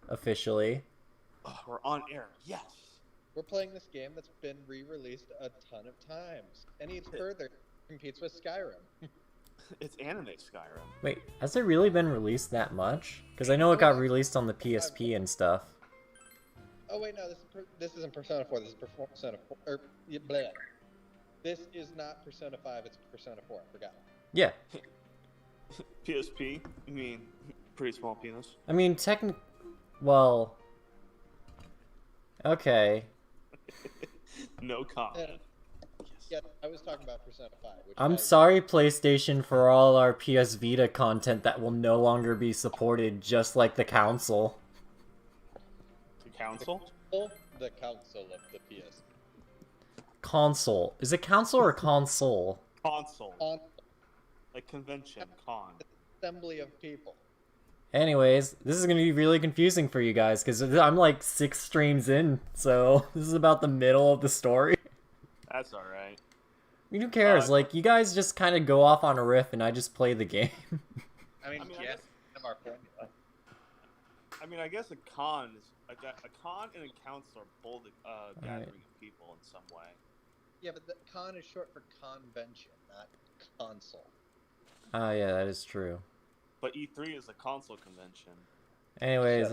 officially. Oh, we're on air. Yes. We're playing this game that's been re-released a ton of times, and even further competes with Skyrim. It's anime Skyrim. Wait, has it really been released that much? Because I know it got released on the PSP and stuff. Oh wait, no, this isn't Persona 4. This is Persona 4. Blah. This is not Persona 5. It's Persona 4. I forgot. Yeah. PSP? You mean pretty small penis? I mean, well... Okay. No comment. Yeah, I was talking about Persona 5. I'm sorry, PlayStation, for all our PS Vita content that will no longer be supported, just like the console. The council? The console of the PS. Console. Is it console or console? Console. Like convention, con. Assembly of people. Anyways, this is going to be really confusing for you guys, because I'm like 6 streams in, so this is about the middle of the story. That's alright. I mean, who cares? Like, you guys just kind of go off on a riff, and I just play the game. I mean yes, our formula. I mean, I guess a con is a con and a council are both gathering of people in some way. Yeah, but the con is short for convention, not console. Oh, yeah, that is true. But E3 is a console convention. Anyways,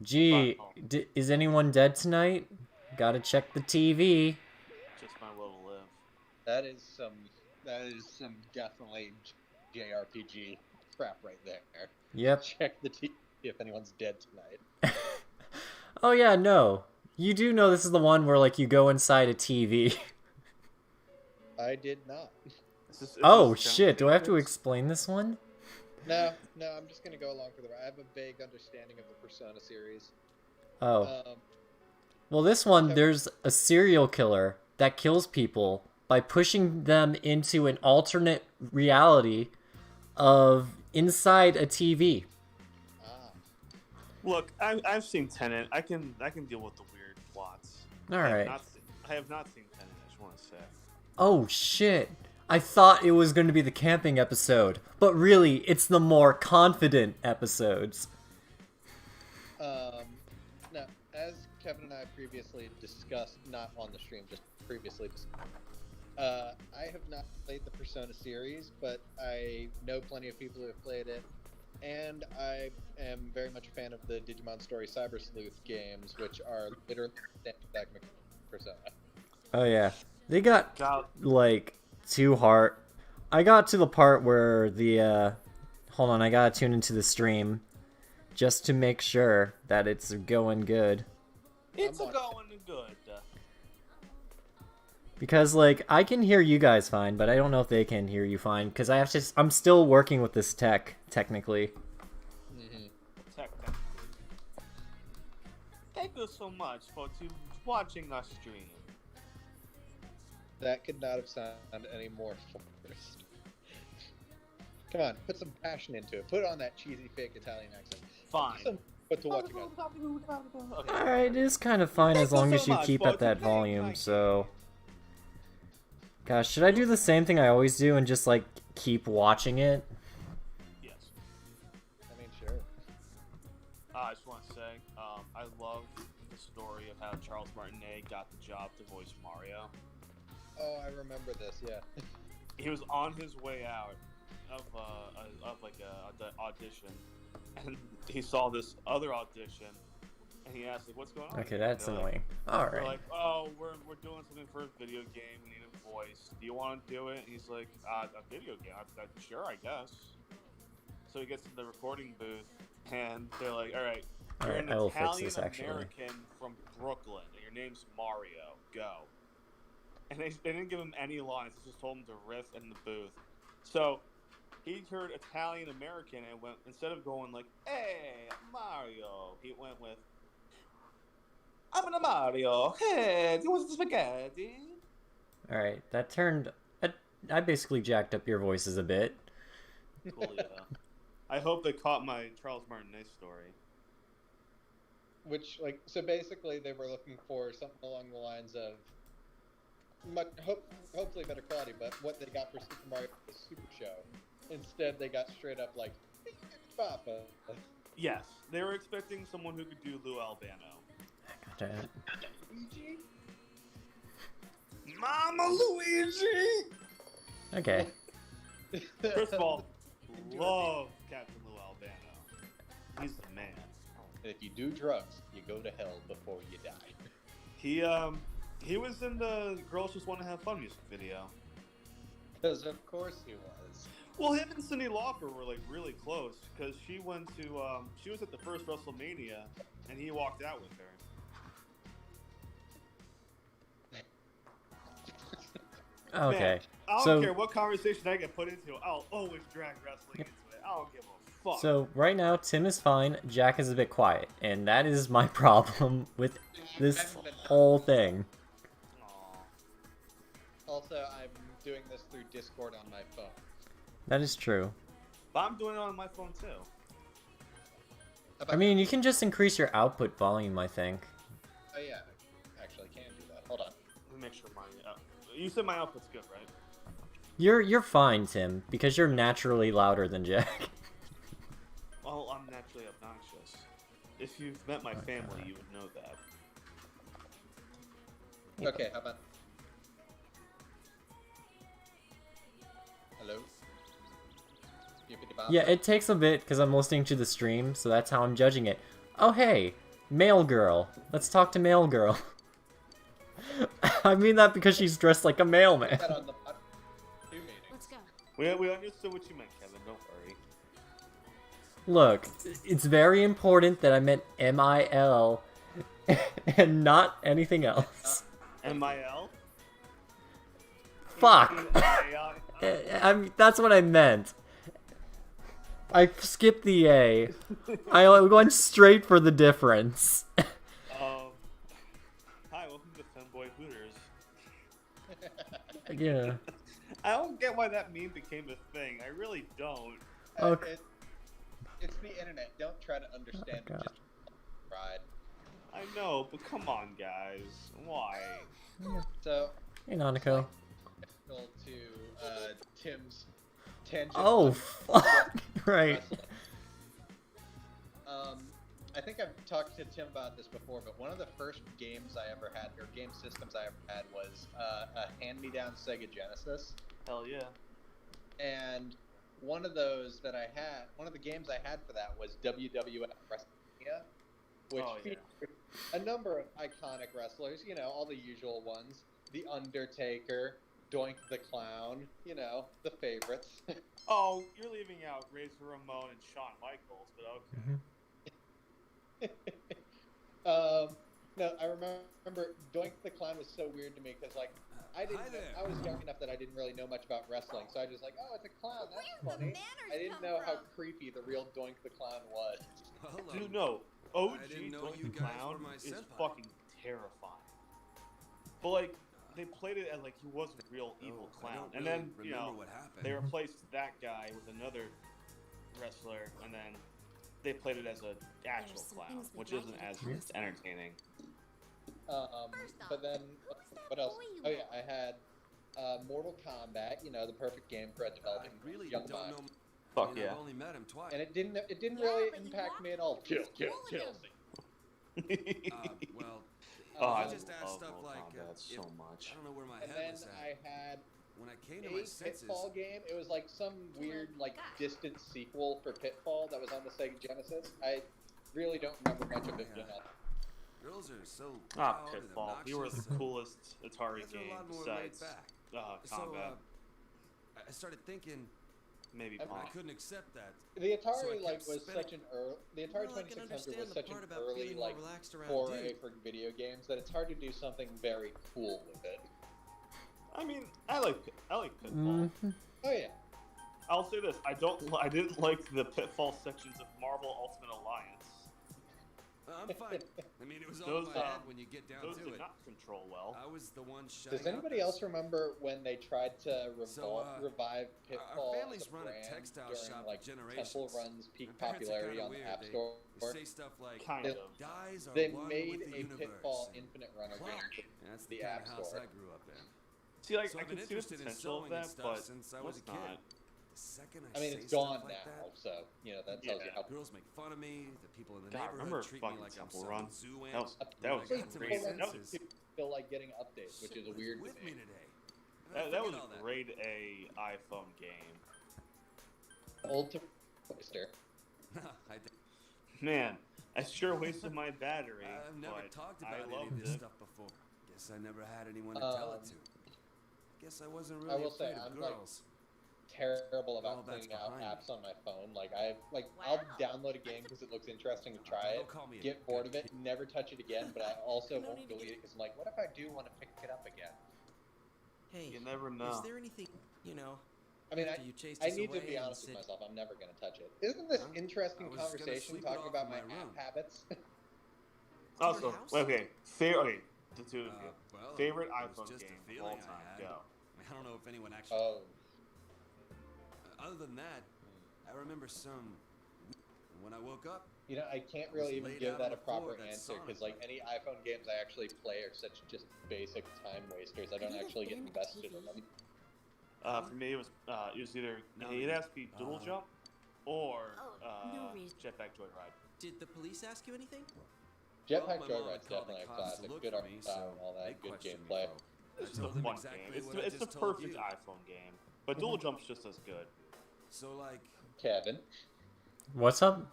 gee, is anyone dead tonight? Gotta check the TV. Just my will to live. That is some definitely JRPG crap right there. Yep. Check the TV if anyone's dead tonight. Oh yeah, no. You do know this is the one where like you go inside a TV. I did not. Oh shit, do I have to explain this one? No, I'm just gonna go along for the ride. I have a vague understanding of the Persona series. Oh. Well, this one, there's a serial killer that kills people by pushing them into an alternate reality of inside a TV. Look, I've seen Tenet. I can deal with the weird plots. All right. I have not seen Tenet. I just want to say. Oh shit! I thought it was going to be the camping episode, but really, it's the more confident episodes. Now, as Kevin and I previously discussed, not on the stream, just previously discussed, I have not played the Persona series, but I know plenty of people who have played it, and I am very much a fan of the Digimon Story Cyber Sleuth games, which are literally Persona. Oh yeah, they got like too hard. I got to the part where the hold on, I gotta tune into the stream just to make sure that it's going good. It's going good. Because like I can hear you guys fine, but I don't know if they can hear you fine because I'm still working with this technically. Technically. Thank you so much for watching our stream. That could not have sounded any more forced. Come on, put some passion into it. Put on that cheesy fake Italian accent. Fine. Put to what you got. Alright, it is kind of fine as long as you keep at that volume, so... Gosh, should I do the same thing I always do and just, like, keep watching it? Yes. I mean, sure. I just want to say, I love the story of how Charles Martinet got the job to voice Mario. Oh, I remember this, yeah. He was on his way out of the audition, and he saw this other audition, and he asked, like, what's going on? Okay, that's annoying. Alright. They're like, oh, we're doing something for a video game, we need a voice. Do you want to do it? And he's like, a video game? Sure, I guess. So he gets to the recording booth, and they're like, alright, you're an Italian-American from Brooklyn, and your name's Mario. Go. And they didn't give him any lines. They just told him to riff in the booth. So he heard Italian American and went, instead of going like, "Hey, Mario," he went with, "I'm a Mario. Hey, do you want some spaghetti?" All right, that turned. I basically jacked up your voices a bit. Cool, yeah. I hope they caught my Charles Martinet story. Which, like, so basically they were looking for something along the lines of hopefully better quality, but what they got for Super Mario was Super Show. Instead, they got straight up like Papa. Yes, they were expecting someone who could do Lou Albano. Gotcha. Luigi? Mama Luigi! Okay. First of all, love Captain Lou Albano. He's the man. If you do drugs, you go to hell before you die. He was in the Girls Just Want to Have Fun music video. Because of course he was. Well, him and Cyndi Lauper were like really close because she went to she was at the first WrestleMania and he walked out with her. Okay. Man, I don't So- care what conversation I get put into. I'll always drag wrestling into it. I don't give a fuck. So right now, Tim is fine. Jack is a bit quiet, and that is my problem with this whole thing. Aw. Also, I'm doing this through Discord on my phone. That is true. But I'm doing it on my phone too. I mean, you can just increase your output volume, I think. Oh yeah, actually can do that. Hold on. Let me make sure my you said my output's good, right? You're fine, Tim, because you're naturally louder than Jack. Well, I'm naturally obnoxious. If you've met my family, you would know that. Okay, how about... Hello? Yeah, it takes a bit because I'm listening to the stream, so that's how I'm judging it. Oh hey, male girl. Let's talk to male girl. I mean that because she's dressed like a mailman. Let's go. We understood what you meant, Kevin. Don't worry. Look, it's very important that I meant M-I-L and not anything else. M-I-L? Fuck! M-I-L? I mean, that's what I meant. I skipped the A. I went straight for the difference. Hi, welcome to Femboy Hooters. Yeah. I don't get why that meme became a thing. I really don't. Okay. It's the internet. Don't try to understand Oh, it. God. Just ride. I know, but come on, guys. Why? So, Hey, Nanako. to Tim's tangent. Oh, on fuck. Right. wrestling. I think I've talked to Tim about this before, but one of the first games I ever had, or game systems I ever had, was a hand-me-down Sega Genesis. Hell yeah. And one of those that I had, one of the games I had for that was WWF WrestleMania, which Oh, yeah. featured a number of iconic wrestlers, you know, all the usual ones. The Undertaker, Doink the Clown, you know, the favorites. Oh, you're leaving out Razor Ramon and Shawn Michaels, but okay. No, I remember Doink the Clown was so weird to me because, like, I was young enough that I didn't really know much about wrestling, so I was just like, oh, it's a clown, that's funny. I didn't know how creepy the real Doink the Clown was. Dude, no. OG I didn't know Doink you the guys Clown were my is senpai. fucking terrifying. But, like, they played it as, like, he was a real evil I clown. don't And really then, you remember know, what happened. they replaced that guy with another wrestler, and then they played it as an actual some clown, things we'd which like isn't you to as tell us about. entertaining. But then, Who's that what else? boy you Oh, yeah, love? I had Mortal Kombat, you know, the perfect game for a I developing really young don't mind. know. Fuck I mean, yeah. I've only met him twice. And it didn't Yeah, really but you impact walked me at all. with Kill, this kill, cool kill. Well, Oh, I I just asked love stuff Mortal like, Kombat if- so much. I don't know where my And head then was at. I had When I came to a my senses, Pitfall game. It was like some weird, like, distant sequel for Pitfall that was on the Sega Genesis. I really don't remember much of it. Yeah. Enough. girls are so Ah, loud and Pitfall. You were the obnoxious, and coolest Atari guys are a game lot more laid besides back. So, Combat. I started thinking Maybe I- I Pong. couldn't accept that. The So I Atari kept like was spinning. such an early. The Atari Well, I can 2600 understand was the such an part about early feeling more like relaxed around foray dude. for video games that it's hard to do something very cool with it. I mean, I like Pitfall. Mhm. Oh yeah. I'll say this: I didn't like the Pitfall sections of Marvel Ultimate Alliance. I'm fine. I mean, it was all Those, in my head when you get down Those to did it. not control well. I was the one shutting Does anybody up else remember when they tried to So, revive Pitfall our families as a run a brand textile during shop like for generations. Temple Run's peak My parents are popularity kinda on the weird. App They Store? say stuff like, Kind They- of. "Dies are They one made with the a universe." Pitfall and Infinite Runner clock. game. That's the the kind App of house Store. I grew up in. See, like So I I've been can see the interested in potential of sewing and that, stuff but since I was let's a kid. not. second I mean, it's say gone stuff like now, that, so you know that tells you how. girls make fun of me. The people in the God, remember neighborhood treat me fucking like I'm Temple some Run? zoo That animal. was When I crazy. got to my That was senses, Still like getting updates, which shit is a was weird with to me me. today. That was Forget all a grade A iPhone game. Old to Twister. I did. Man, I sure wasted my battery. I've never but talked I about any loved of this it. stuff before. Guess I never had anyone to tell it to. Guess I wasn't I really will say afraid of I'm like girls. terrible All about that's cleaning out behind apps on my phone. Like I'll download a game because it looks interesting to try Don't it, call me a get bored good of it, kid. never touch it again. But I also No won't need to delete get- it because I'm like, what if I do want to pick it up again? Hey, You never know. is there anything, you know, I mean, after you chased I us need to away be and honest with said- myself. I'm never going to touch it. Isn't this Huh? interesting I was gonna conversation sleep it talking off about in my my room. app habits? Also, house? okay, the two of you. Well, Favorite it was iPhone just a game of feeling all I time. had. Go. I don't know if anyone actually. Oh, Other than that, I remember some. When I woke up, you know, I can't I was really even laid give out that on a the floor proper with that answer Sonic because like any iPhone games I actually play are such just basic time wasters. I don't Could it have actually get been a invested in TV? them. For me, it was either No, it has to be Doodle uh, Jump or Oh, no reason. Jetpack Joyride. Did the police ask you anything? well, Jetpack my mom Joyride's had called the definitely a cops to classic. look Good for art me, style so and all they that. Good questioned me, gameplay. though. I It's a told them fun exactly game. It's what the, I it's the just told perfect you. iPhone game. But Doodle Jump's just as good. So like, Kevin. What's up? Well,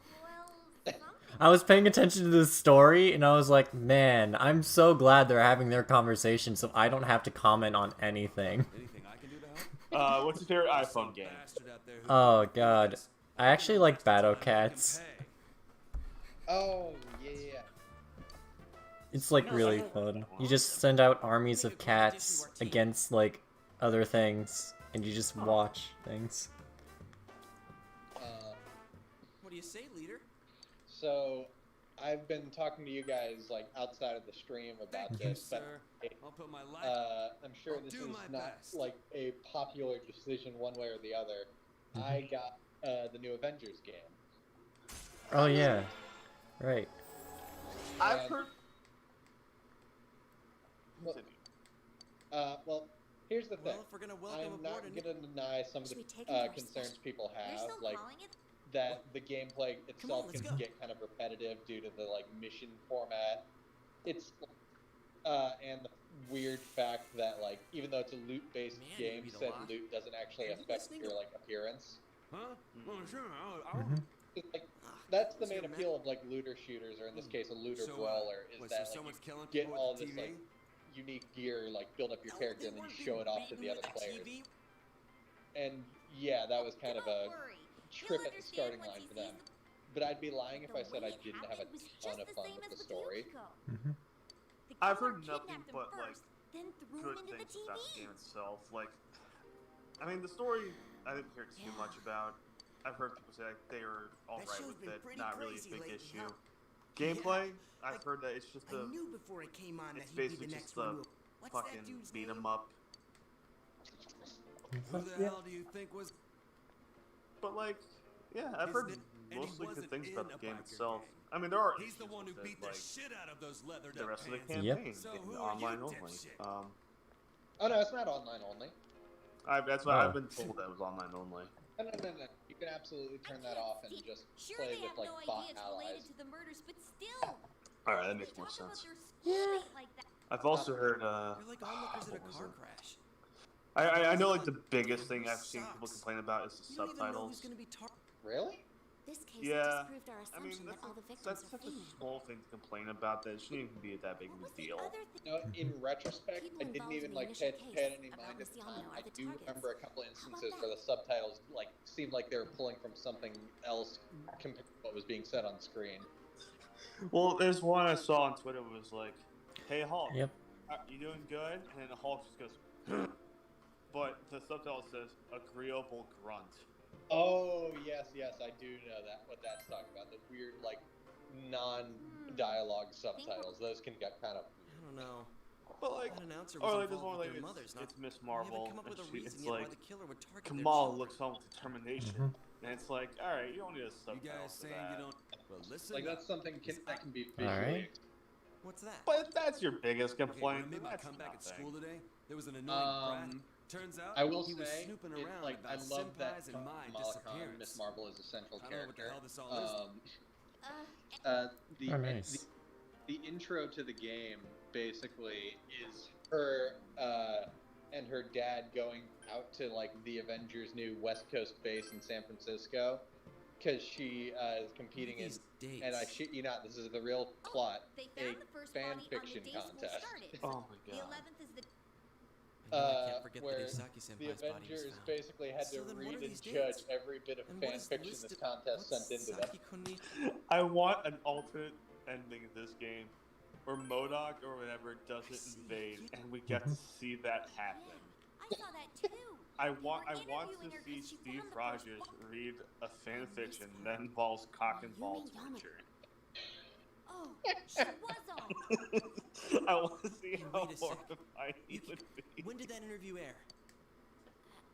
something. I was paying attention to this story and I was like, man, I'm so glad they're having their conversation so I don't have to comment on anything. anything I can do to help? What's your favorite There's some iPhone game? bastard out there who Oh won't do god. this. I actually like Battle Time make him Cats. pay. Oh yeah. It's like really fun. You just send out armies of cats against like other things and you just watch things. What do you say, leader? So, I've been talking to you guys like outside of the stream about Thank you, this, but sir. I'll put my life. I'm sure I'll this do is my not best. like a popular decision one way or the other. I got the new Avengers game. Oh yeah. Right. I've And- heard. Well, here's the thing. Well, if we're gonna welcome I'm not aboard a new... going to deny some of Should the we take him to our concerns station? people You're have, still like calling it? that the gameplay itself let's can go. get kind of repetitive due to the like mission format. It's and the weird fact that like even though it's a loot-based Man, game, you read a said lot. loot doesn't actually Are you affect listening your to- like appearance. Huh? Mm-hmm. Well, sure. I'll It's like Ah, that's the is main there a appeal of like looter shooters, or in this case, a looter So, brawler, is wait, that so like someone's you killing get people all with this TV? like unique gear, like build up your No, character, they and then you weren't show being it off to the beaten other with a players. TV. And yeah, that was kind of Don't a worry. trip He'll at the starting understand line once for he them. sees But I'd be lying if the I said way I it didn't have a happened was ton just of the fun same with as the story. Yumiko. The I've killer heard nothing kidnapped him but like first, then threw good him into the things about the TV. game itself. Like, I mean, the story I didn't hear too much about. I've heard people say like, they were all That right show's with been it, pretty not really a crazy big lately, issue. huh? Gameplay, I've like, heard that it's just I a knew before it came on that it's he'd be basically the just next the one to... What's fucking that dude's beat name? 'em up. Who the hell do you think was? But like, yeah, I've Isn't heard it- and he mostly good wasn't things in about the a game biker itself. gang. I mean, there are He's the issues one who with beat it, the like shit out of those leather the rest of the pants. Yep. campaign So getting who are you, online only. dipshit? Oh no, it's not online only. That's what Oh. I've been told that it was online only. No. You can absolutely turn that off and just Sure, play they with have like no bot idea it's related allies. to the murders, but still. All right, that They makes more talk about sense. their schoolmate like that. I've also heard. You're like onlookers at what a was car it? crash. I know like the biggest thing I've seen people Sucks. complain about is the You don't even know who's subtitles. gonna be Really? This case Yeah, just proved our I assumption mean that all the that's victims are such a female. small thing to complain about that it shouldn't even be that big What of was a the deal. other thing? No, in retrospect, People I didn't involved even in the like initial pay case any about mind at the Luciano time. are I the do targets. remember a couple How about instances where the subtitles like seemed like they were pulling from something else compared to what was being said on screen. Well, there's one I saw on Twitter was like, "Hey Hulk, Yep. you doing good?" And then the Hulk just goes, but the subtitle says "agreeable grunt." Oh yes, I do know that what that's talking about. The weird like non-dialogue subtitles. Those can get kind of. I don't know. But like, That announcer or was like this involved one, with like their mothers. it's Miss We haven't Marvel. come up with a and reason it's yet why like the killer would target their Kamal children. looks home with determination, and it's like, all right, you don't need a You subtitle guys for saying that. you don't? Well, listen. Like up. that's something that can be All visually. right. What's that? But if that's your biggest Okay, when I complaint, made then my that's comeback at nothing. school today, there was an annoying brat. Turns out I will he was say, snooping it, around like, I about love that Senpai's and my Kamala Khan, disappearance. Miss Marvel is a central I don't know what the character. hell this all is. The, Oh, nice. the intro to the game basically is her and her dad going out to like the Avengers' new West Coast base in San Francisco because she is competing in, These dates. and I shit you not, this is the real plot, They a found the first fan body fiction on the day school contest. started. Oh my The god. 11th is the I know I can't forget where that Isaki The senpai's body was Avengers found. basically had So to then what read are and these judge dates? every bit of And what fan is fiction listed- this contest what's sent into them. Saki Konishi? I want an alternate ending of this game where MODOK or whatever doesn't invade and we get to see that happen. I saw that too. I They want were to interviewing her see 'cause she Steve found the first Rogers body. read a fan fiction that involves cock and ball You mean torture. Oh, she was on. I want to see Hey, how wait a sec. horrified he You- would be. When did that interview air?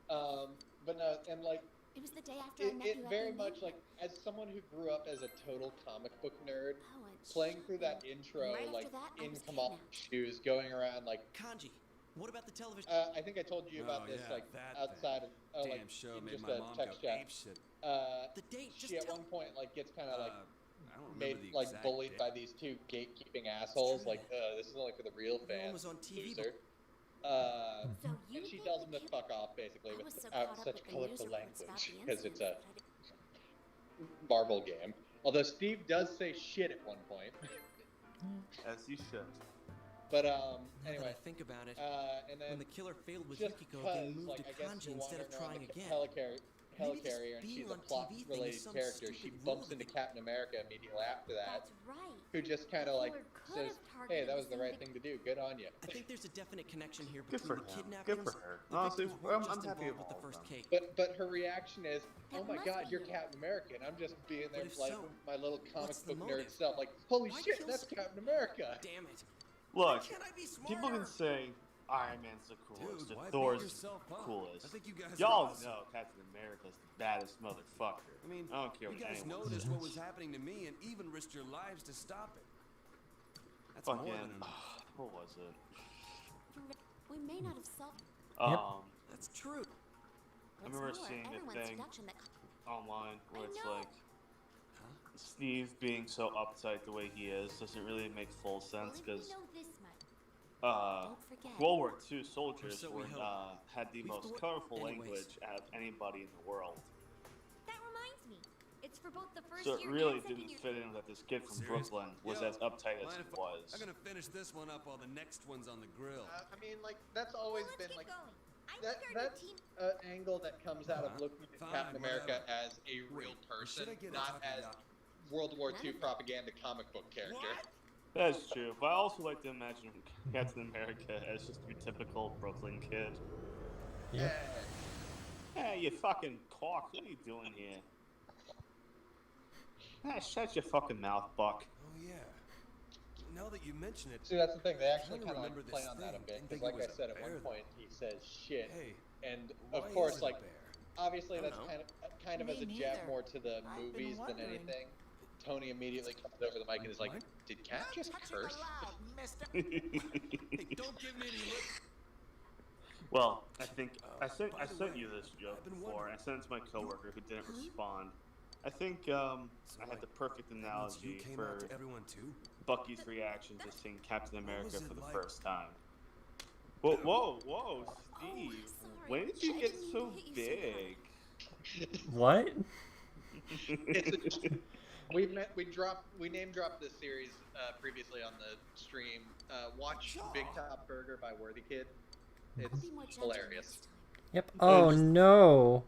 But no, and like It was the day after I met it you at very the much movement. like as someone who grew up as a total comic book nerd, Oh, and playing through that shopping. intro Right after like that, I in was Kamala's kidnapped. shoes, going around like Kanji. What about the television? I think I told you about Oh, this yeah, like that outside of Damn like show in made just my a mom go text chat. ape shit. The date. Just She at tell one point like gets kind of like I don't made remember the like exact bullied date. by these two gatekeeping assholes. true. Like this is only for the real Everyone fans. was on TV. Loser. So you And she think tells the him to kid- fuck off basically I was so without caught up such with the colorful news reports about language the because it's a incidents that I Marvel game. Although Steve does say shit at one point. As he should. But Now that anyway, I think about it, and then when the killer failed with just Yukiko, they because, moved like, to I guess Kanji you're instead of wandering around trying the again. helicarrier, and being she's a on TV plot thing is related some character. She stupid bumps rule into that- Captain America immediately after that, That's right. who just kind of The like killer could says, have "Hey, targeted that was the the right scene thing to do. Good on you." I think there's a definite connection here Good for between the him. kidnappings. Good for her. The Honestly, victims weren't I'm just happy involved with with the all of first them. case. But her reaction is, That "Oh my must God, be you're him. Captain America," and I'm just being there if like so, my little comic what's the book nerd motive? self, like, "Holy Why shit, kill that's s- Captain America." Damn it. Look, Can't I be people can smarter? say Iron Man's the coolest, Dude, or why Thor's beat yourself up? coolest. I think you guys Y'all are awesome. know Captain America's the baddest motherfucker. I mean, I don't care you what guys anyone noticed says. what was happening to me and even risked your lives to stop it. That's more than Fucking, enough. what was it? You're right. We may not have solved. That's true. I remember What's more, seeing a everyone's thing deduction that online where I it's know. like Steve being so uptight the way he is doesn't really make full well, sense if we because know this much, uh, don't forget. World War II soldiers so we were, hope. had the We've most thought- colorful anyways. language out of anybody in the world. That reminds me. It's for both the first So it year really and second didn't year. fit in that this kid from Serious? Brooklyn was Yo, as uptight as mind he if was. I'm gonna finish this one up while the next one's on the grill. I mean, like that's Well, always let's been keep like going. I that. think our new That's team. an angle that comes out of Uh-huh. looking at Fine, Captain America whatever. as a real Wait, person, should I get a not as takoyaki? World War None II of it. propaganda comic book character. What? That's true, but I also like to imagine Captain America as just your typical Brooklyn kid. Yep. Hey, you fucking cock, what are you doing here? Ah, shut your fucking mouth, Buck. Oh yeah. Now that you mention it, See, that's the thing. They actually kinda kind of remember like play this on that a thing. bit Didn't because, think it like I was a said, at bear, one though. point he says shit, hey, and why of course, is it a like bear? obviously I don't that's know. kind of Me as a jab neither. more to the I've been movies than wondering. anything. Tony immediately comes over the mic and is like, What? "Did Cat Not just touching curse?" allowed, mister. Hey, don't give me any lip. Well, I think I by sent the you way, this joke I've been before. wondering. I sent it to my coworker who didn't respond. I think I had the perfect That means you analogy came for out to everyone too? Bucky's reaction to seeing Captain What America was it for the like? first time. Whoa, Steve! sorry. When did you I get didn't mean so to hit you so hard. big? What? We name dropped this series previously on the stream. Watch Big Top Burger by Worthy Kid. I'll It's be more gentle hilarious. next time. Yep. Oh just- no.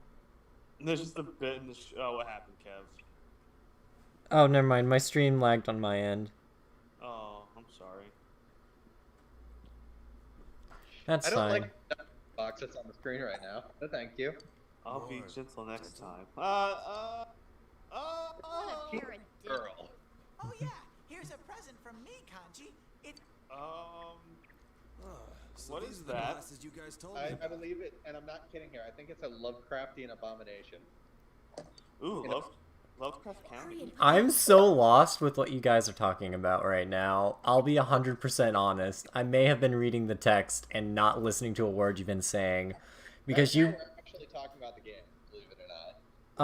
There's just a bit in the oh, what happened, Kev? Oh, never mind. My stream lagged on my end. Oh, I'm sorry. That's I don't fine. like the box that's on the screen right now. No, thank you. I'll be Lord, gentle next gentle. time. What a pair of dicks. Girl. Oh yeah, here's a present from me, Kanji. It So What these is are the that? glasses you guys told me I about. believe it, and I'm not kidding here. I think it's a Lovecraftian abomination. Ooh, You know- Lovecraft County. I'm so lost with what you guys are talking about right now. I'll be 100% honest. I may have been reading the text and not listening to a word you've been saying. Because Right now you... we're actually talking about the game, believe it or not.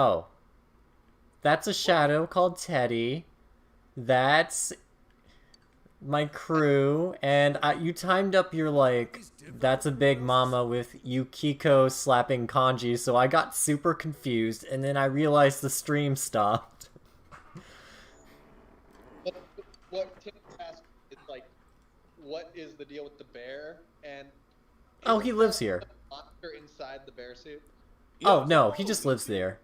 Oh. That's a shadow called Teddy. That's my crew. And you timed up your, like, that's a big mama with Yukiko slapping kanji, so I got super confused, and then I realized the stream stopped. But what Tim asked is like, what is the deal with the bear? And Oh, he lives here. monster inside the bear suit. Oh, no, he just lives there.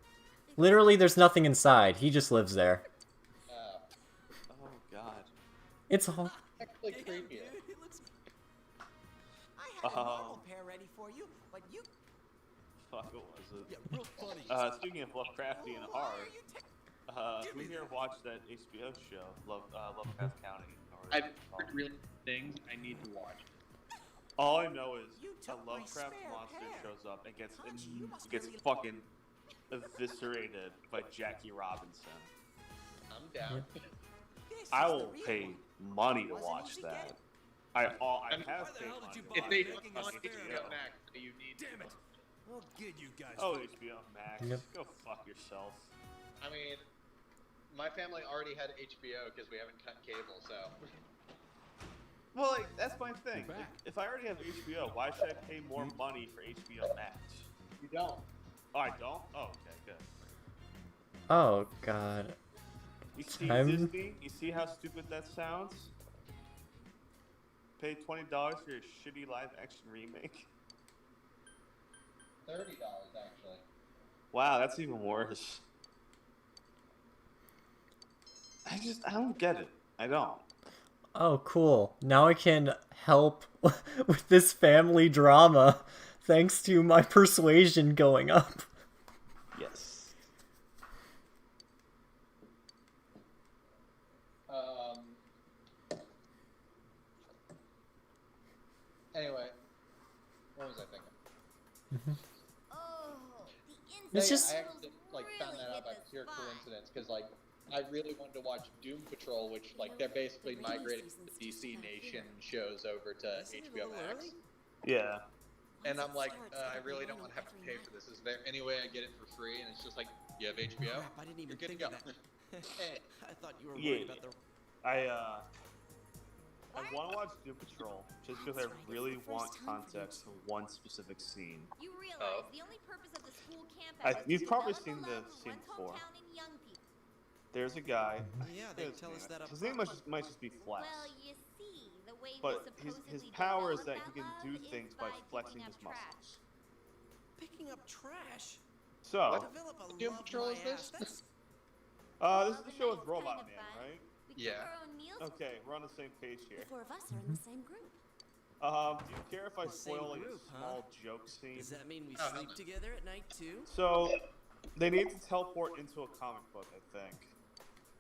Literally, there's nothing inside. He just lives there. Oh God. It's all... Actually creepier. Dude, it looks... I had a normal pair ready for you, but you... Fuck, what was it? Yeah, real funny. Speaking of Lovecraftian Why horror, are you who here watched that HBO show, Lovecraft County? Or I've whatever it's called? heard really things I need to watch. All I know is You a took my Lovecraft spare monster pair. shows up and Kanji, you must gets really- fucking eviscerated by Jackie Robinson. I'm down. This I is will the real pay one. money to Wasn't watch easy that. getting. I mean, have why paid the hell money. did you to buy If watch they it. don't Making on us HBO fair. Max, you need Damn to. it. I'll get you guys. Oh, for- HBO Max. Yep. Go fuck yourself. I mean, my family already had HBO because we haven't cut cable, so. Well, like, that's my thing. You're Like, back. if I already have HBO, why should I pay more money for HBO Max? You don't. Oh, I don't? Oh, okay, good. Oh, God. You see, I'm- Disney? You see how stupid that sounds? Pay $20 for your shitty live-action remake? $30 actually. Wow, that's even worse. I don't get it. I don't. Oh, cool. Now I can help with this family drama thanks to my persuasion going up. Yes. Anyway, what was I thinking? Oh, It's the insect just- I actually found that out by pure coincidence because I really wanted to watch Doom Patrol, which they're basically migrating the DC Nation shows over to Isn't it a HBO little Max. early? Yeah. And I'm like, I really don't want to have to pay for this. Is there any way I get it for free? And it's just like, you have HBO? Crap, I didn't You're even good to think go. of that. Hey, I thought you were Yeah. worried about the... I want to watch Doom Patrol just because I really want context for one specific scene. You realize Oh. the only purpose of the school camp I- was you've to probably develop seen a the love for scene one's before. hometown and young people. There's a guy. Yeah, they his tell us that up His name front. might just be Flex. Well, you see, the way But we his supposedly power is develop that he can love do is things by flexing picking his up trash. muscles. Picking up trash? So, Develop a Doom love Patrol my is this? ass. That's... this is Well, the show with night's Robot kinda Man, fun. right? We Yeah. cook our own meals. Okay, we're on the same page here. The four of us are in the same group. Do you care if I The same spoil like group, a huh? small joke scene? Does that mean we Oh, sleep together at night too? So, they need to teleport into a comic book, I think.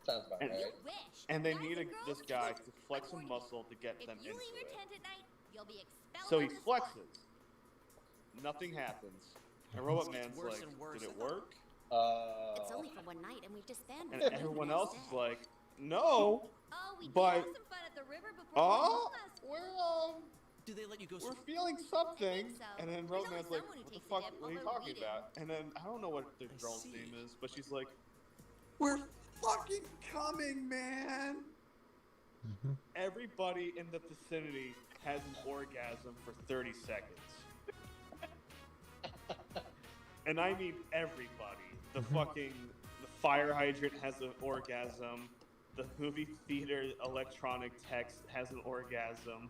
sounds about And- right. You wish. And they Guys need and girls, this guy to look, flex a warning you. muscle to get If them you into leave your it. tent at night, you'll be expelled So he on the spot. flexes. Nothing happens. And Robot It gets Man's worse like, and worse. did it work? It's only for one night, and we've disbanded. And everyone else is like, no, Oh, we but- did have some fun at the river before oh, we left. Do they let you go we're sleep? feeling something. so. And then There's Robot always Man's like, someone who what the takes the fuck, dip, what are you although we talking do. about? And then, I don't know what the I girl's see. name is, but she's like, we're fucking coming, man. Everybody in the vicinity has an orgasm for 30 seconds. And I mean everybody. The the fire hydrant has an orgasm. The movie theater electronic text has an orgasm.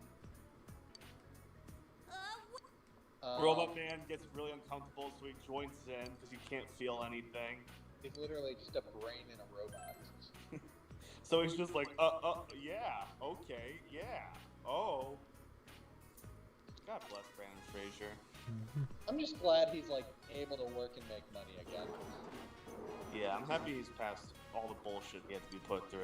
Robot Man gets really uncomfortable, so he joins in because he can't feel anything. It's literally just a brain in a robot. So he's just like, yeah, okay, yeah, oh. God bless Brandon Fraser. I'm just glad he's able to work and make money again. Yeah, I'm happy he's passed all the bullshit he had to be put through.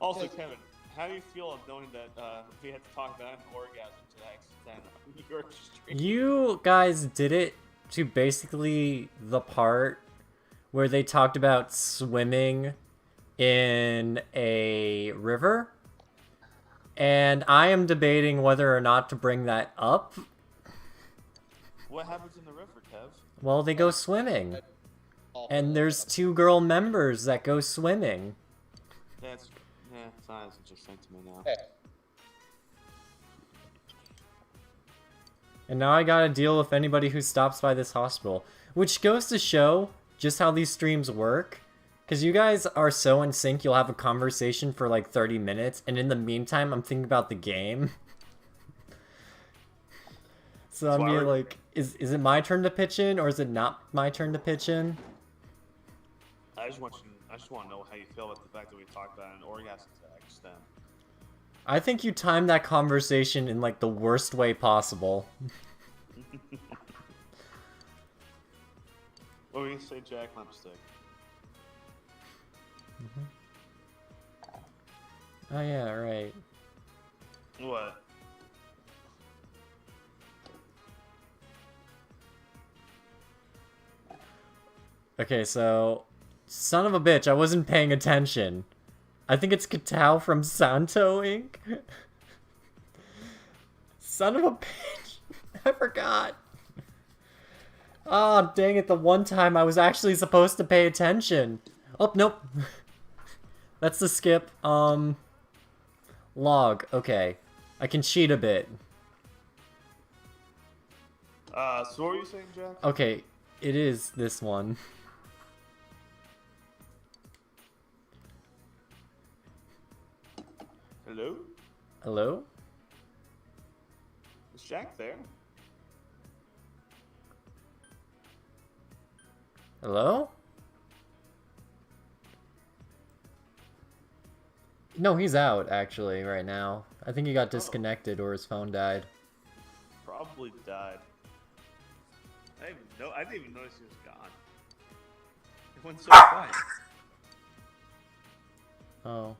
Also, Kevin, how do you feel of knowing that we had to talk about an orgasm today on your stream? You guys did it to basically the part where they talked about swimming in a river. And I am debating whether or not to bring that up. What happens in the river, Kev? Well, they go swimming. Awful. And there's 2 girl members that go swimming. It's not as interesting to me now. Hey, And now I gotta deal with anybody who stops by this hospital. Which goes to show just how these streams work. Because you guys are so in sync, you'll have a conversation for like 30 minutes, and in the meantime, I'm thinking about the game. So I'm being like, is it my turn to pitch in, or is it not my turn to pitch in? I just want to know how you feel about the fact that we talked about an orgasm to that extent. I think you timed that conversation in like the worst way possible. What were you say, Jack Lipstick? Oh yeah, right. What? Okay, so... Son of a bitch, I wasn't paying attention. I think it's Katao from Santo Inc. Son of a bitch. I forgot. Ah, oh, dang it, the one time I was actually supposed to pay attention. Oh, nope. That's the skip. Log. Okay. I can cheat a bit. So what were you saying, Jack? Okay, it is this one. Hello? Hello? Is Jack there? Hello? No, he's out, actually, right now. I think he got disconnected or his phone died. Probably died. I didn't even notice he was gone. It went so quiet. Oh.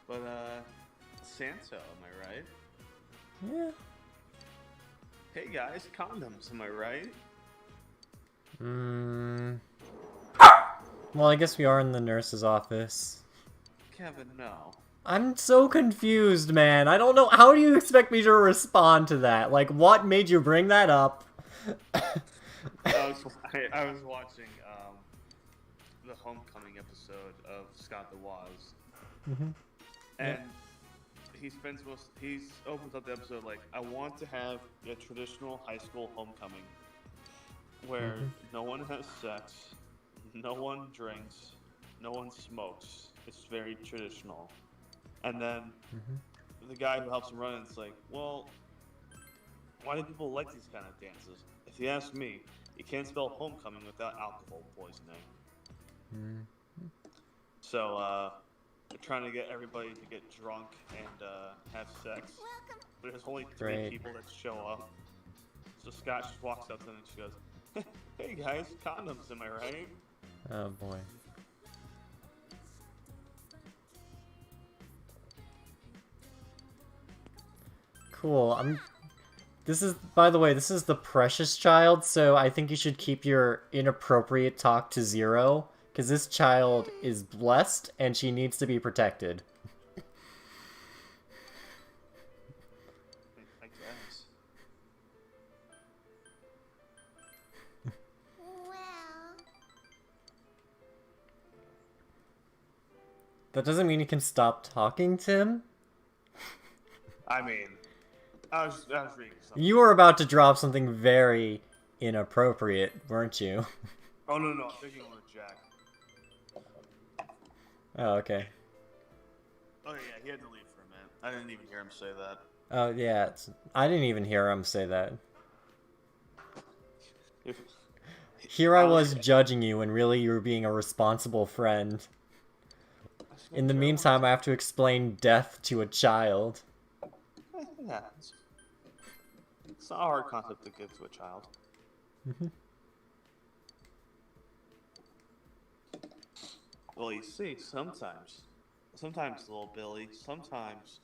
But, Santo, am I right? Yeah. Hey guys, condoms, am I right? Well, I guess we are in the nurse's office. Kevin, no. I'm so confused, man. I don't know. How do you expect me to respond to that? Like, what made you bring that up? I was watching, the Homecoming episode of Scott the Woz. And he opens up the episode like, I want to have a traditional high school homecoming where no one has sex, no one drinks, no one smokes. It's very traditional. And then the guy who helps him run it's like, well, why do people like these kind of dances? If you ask me, you can't spell homecoming without alcohol poisoning. So, they're trying to get everybody to get drunk and have sex. But there's only 3 people that show up. So Scott just walks up to them and she goes, hey guys, condoms, am I right? Oh boy. Cool. This is, by the way, this is the precious child, so I think you should keep your inappropriate talk to 0. Because this child is blessed, and she needs to be protected. I guess. That doesn't mean you can stop talking, Tim. I mean, I was reading something. You were about to drop something very inappropriate, weren't you? Oh, no, I'm thinking with Jack. Oh, okay. Oh, yeah, he had to leave for a minute. I didn't even hear him say that. Oh, yeah. I didn't even hear him say that. Here I was judging you when really you were being a responsible friend. In the meantime, I have to explain death to a child. It happens. It's not a hard concept to give to a child. Well, you see, sometimes, little Billy, sometimes,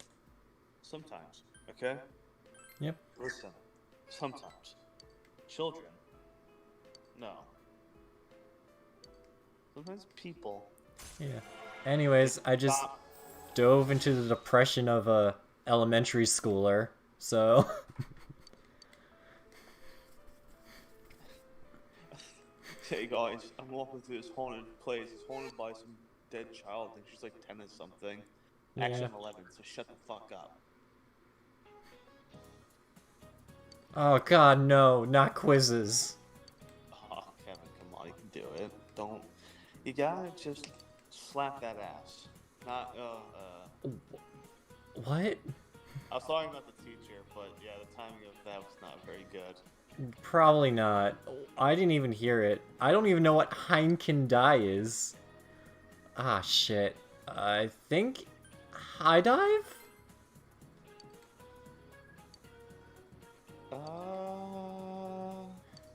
okay? Yep. Listen, sometimes, children, no. Sometimes people. Yeah. Anyways, I just dove into the depression of a elementary schooler, so... Hey guys, I'm walking through this haunted place. It's haunted by some dead child. I think she's like 10 or something. Actually, Yeah. I'm 11, so shut the fuck up. Oh god, no, not quizzes. Oh, Kevin, come on, you can do it. Don't. You gotta just slap that ass. Not, What? I was talking about the teacher, but yeah, the timing of that was not very good. Probably not. I didn't even hear it. I don't even know what Heineken die is. Ah, shit. I think high dive?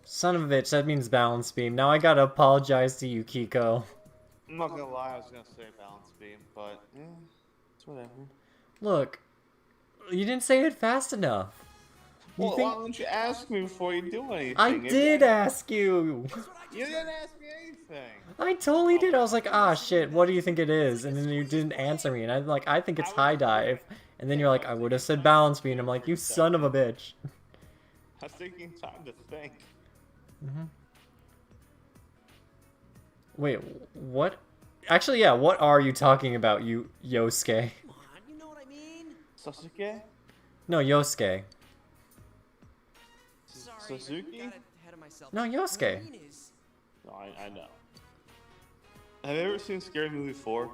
Son of a bitch, that means balance beam. Now I gotta apologize to you, Kiko. I'm not gonna lie, I was gonna say balance beam, but yeah, it's whatever. Look, you didn't say it fast enough. Well, why don't you ask me before you do anything? I did ask you! You didn't ask me anything! I totally did. I was like, ah, shit, what do you think it is? And then you didn't answer me, and I'm like, I think it's high dive. And then you're like, I would have said balance beam, and I'm like, you son of a bitch. I was taking time to think. Wait, what? Actually, yeah, what are you talking about, you Yosuke? Come on, you know what I mean? Sasuke? No, Yosuke. Sorry, Suzuki? got ahead of myself. No, Yosuke. What I mean is, No, I know. Have you ever seen Scary Movie 4?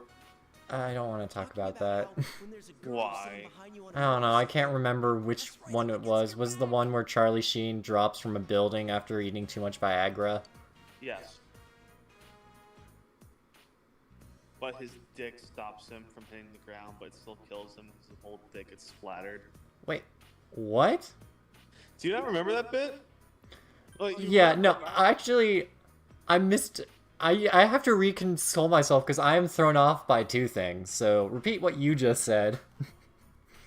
I don't want to talk about that. when there's a girl Why? sitting behind you on a I don't know, I can't motorcycle, remember which one it was. Was it the one where Charlie Sheen drops from a building after eating too much Viagra? Yes. But his dick stops him from hitting the ground, but it still kills him because his whole dick gets splattered. Wait, what? Do you not remember that bit? Like, you Yeah, remember no, actually, I missed... I have to reconsole myself because I am thrown off by two things. So, repeat what you just said.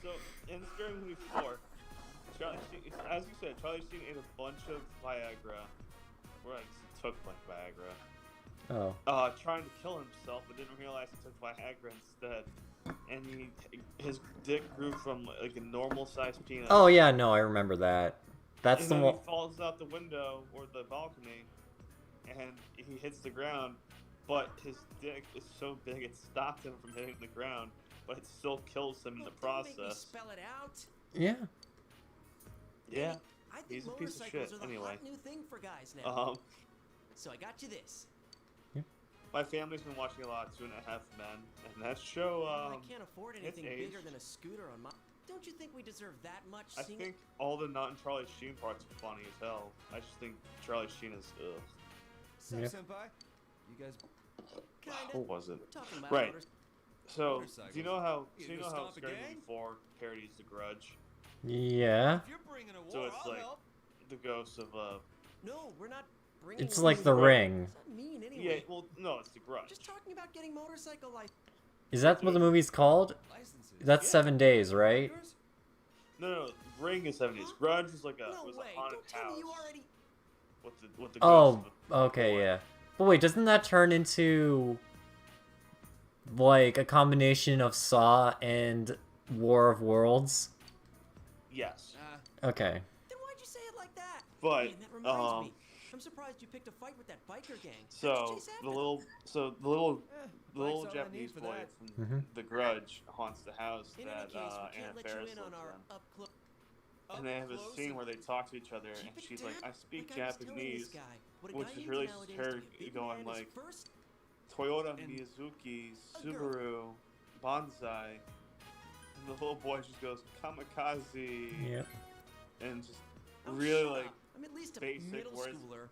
So, in Scary Movie 4, Charlie Sheen, as you said, Charlie Sheen ate a bunch of Viagra. Or I guess he took like Viagra. Oh. Trying to kill himself, but didn't realize he took Viagra instead. And his dick grew from like a normal sized penis. Oh, yeah, no, I remember that. That's And the then one... he falls out the window or the balcony, and he hits the ground, but his dick is so big it stopped him from hitting the ground, but it still kills him in the look, don't make me process. spell it out. Yeah. Yeah, I think he's a piece of motorcycles shit, are the anyway. hot new thing for guys now. Um, So I got you this. my family's been watching a lot of 2.5 Men, and that show, I can't afford it's anything bigger aged. than a scooter on my. Don't you think we deserve that much? I seeing think all the not in Charlie Sheen parts are funny as hell. I just think Charlie Sheen is, Sup, Yeah. senpai? You guys Kinda. what was it? We're talking about Right. motors- So, do you know how, You so you gonna know how stomp a Scary gang? Movie 4 parodies The Grudge? Yeah. If you're bringing a war, So it's I'll like help. the ghost of, No, we're not bringing. It's a like The war. Ring. What does that mean yeah, anyway? well, no, it's The Grudge. Just talking about getting motorcycle license. Is that what the movie's called? Licenses. That's Yeah. 7 days, right? Yours? No, Ring is 70s. Grudge is like No was way! a haunted Don't tell house me you already. with the Oh, ghost of okay, boy. yeah. But wait, doesn't that turn into like a combination of Saw and War of Worlds? Yes, Okay. Then why'd you say it like that? but Man, that reminds me. I'm surprised you picked a fight with that biker gang. How'd you so chase after the them? little Bike's little all I Japanese need for boy that. from Mhm. The Grudge haunts the house In that any case, we Anna can't let Faris you in lives on our in. up close. And they have a scene where they talk to each other, and Keep it she's like, down. "I speak Like I was telling Japanese." this guy, what a which guy is needs really nowadays her to be a big going man is like, first Toyota, And- Miyazuki, A girl. Subaru, Bonsai, and the little boy just goes kamikaze, Yep. and just Oh, really shut like up. I'm at least a basic middle words. schooler.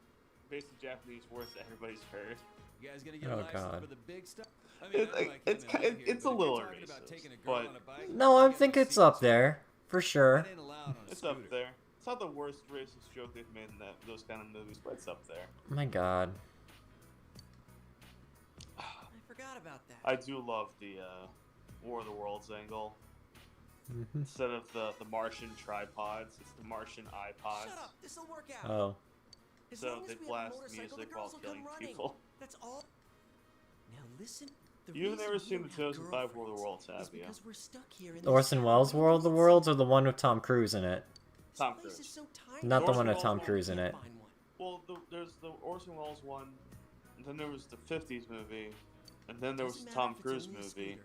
basic Japanese words that everybody's heard. You guys gonna get Oh, a license God. for the big stuff? I It's I know like- I came it's in ki- late here, it's but a if little you're talking about racist, taking a girl but- on a bike, No, you I gotta think be it's serious. up there. For sure. That ain't allowed on a It's scooter. up there. It's not the worst racist joke they've made in those kind of movies, but it's up there. My god. I forgot about that. I do love the War of the Worlds angle. Mhm. Instead of the Martian tripods, it's the Martian iPods. Shut up. This'll work out. Oh. As So long they as we have a blast motorcycle, the music while girls will come killing running. people. That's all. Now listen. The You've reason never we seen don't the have 2005 War of the girlfriends Worlds, is have you? because we're stuck here in The Orson this Welles town. War of the Worlds or the one with Tom Cruise in it? This Tom place Cruise. is so tiny. Not the Orson one with Welles Tom one. Cruise in Can't it. find one. Well, there's the Orson Welles one, and then there was the '50s movie, and then there was the Tom Cruise movie.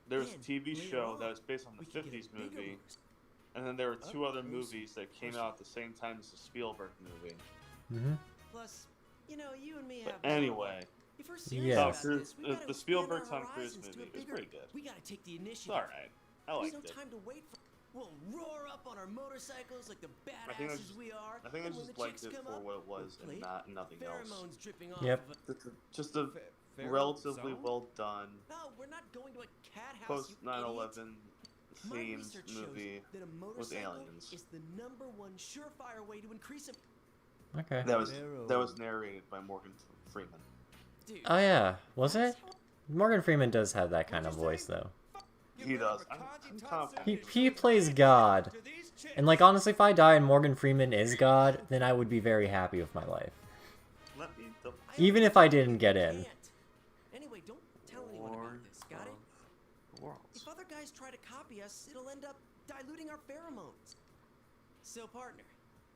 There was a TV show that was based on the '50s movie, and then there were two other movies that came out at the same time as the Spielberg movie. Mm-hmm. Plus, you know, you and me have. Anyway, If we're serious Yes. about Tom Cruise, this, we gotta the expand Spielberg our Tom Cruise horizons to a movie was bigger- pretty good. We gotta take the It's initiative. all right. I There's liked no it. time to wait for. We'll roar up on our motorcycles like the I think I badasses just- we are. I think I and when just the liked chicks it come for up, what it was we'll and play nothing else. pheromones dripping off Yep. of Just a Pharaoh relatively Zone? well done No, we're not going to a cat house. post you 9/11 idiot. My themed research shows movie that a with motorcycle aliens. is the #1 surefire way to increase. Okay. That was narrated by Morgan Freeman. Dude, Oh yeah, was it? Morgan Freeman does have that kind of voice though. He does. I'm confident. He plays God. And like honestly, if I die and Morgan Freeman is God, then I would be very happy with my life. Let me double Even if I didn't get in. can't. Anyway, don't tell anyone about this, got it? Worlds. If other guys try to copy us, it'll end up diluting our pheromones. So, partner,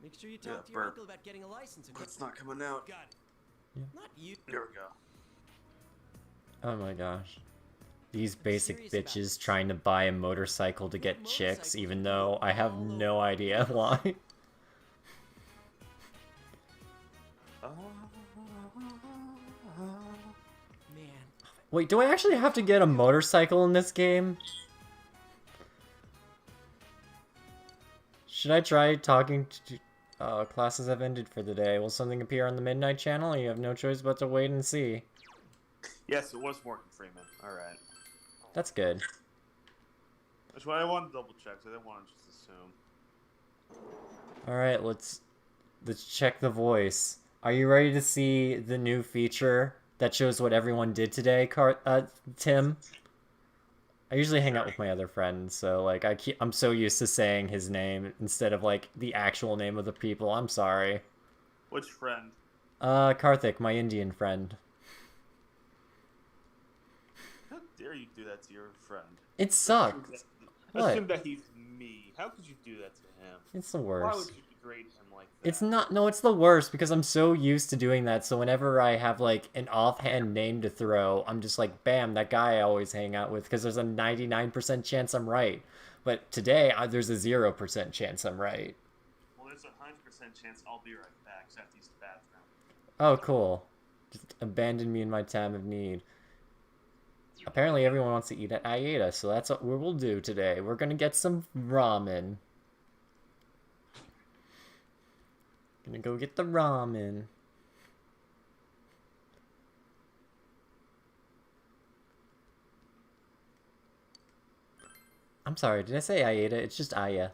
make sure you talk Yeah, to your burp. uncle about getting a license. Okay? It's not coming out. Got it. Yeah. Not you. There we go. Oh my gosh. These I'm basic serious about bitches this. trying to buy a motorcycle to get chicks, even though I have no idea why. Man, Wait, do I actually have to get a motorcycle in this game? Should I try talking to... classes have ended for the day. Will something appear on the Midnight Channel? You have no choice but to wait and see. Yes, it was Morgan Freeman. All right. That's good. That's why I wanted to double check. So I didn't want to just assume. Alright, let's check the voice. Are you ready to see the new feature that shows what everyone did today, Tim? I usually hang out with my other friends, so like I'm so used to saying his name instead of like the actual name of the people. I'm sorry. Which friend? Karthik, my Indian friend. How dare you do that to your friend? It sucked. What? Assume that he's me. How could you do that to him? It's the Why worst. would you degrade him like that? It's not. No, it's the worst because I'm so used to doing that. So whenever I have like an offhand name to throw, I'm just like, bam, that guy I always hang out with because there's a 99% chance I'm right. But today, there's a 0% chance I'm right. Well, there's a 100% chance I'll be right back. So I have to use the bathroom. Oh, cool. Just abandon me in my time of need. Apparently everyone wants to eat at Ayeda, so that's what we'll do today. We're gonna get some ramen. Gonna go get the ramen. I'm sorry, did I say Ayeda? It's just Aya.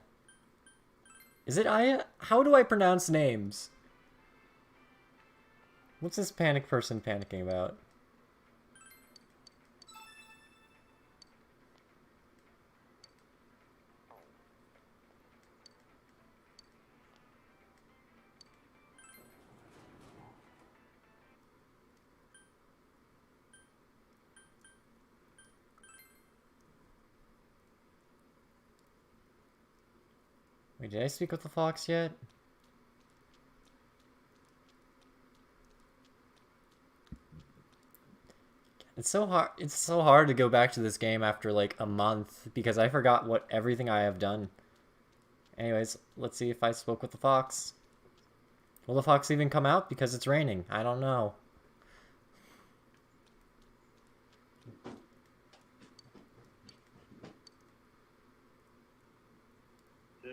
Is it Aya? How do I pronounce names? What's this panic person panicking about? Wait, did I speak with the fox yet? It's so hard to go back to this game after like a month because I forgot what everything I have done. Anyways, let's see if I spoke with the fox. Will the fox even come out because it's raining? I don't know. Yeah.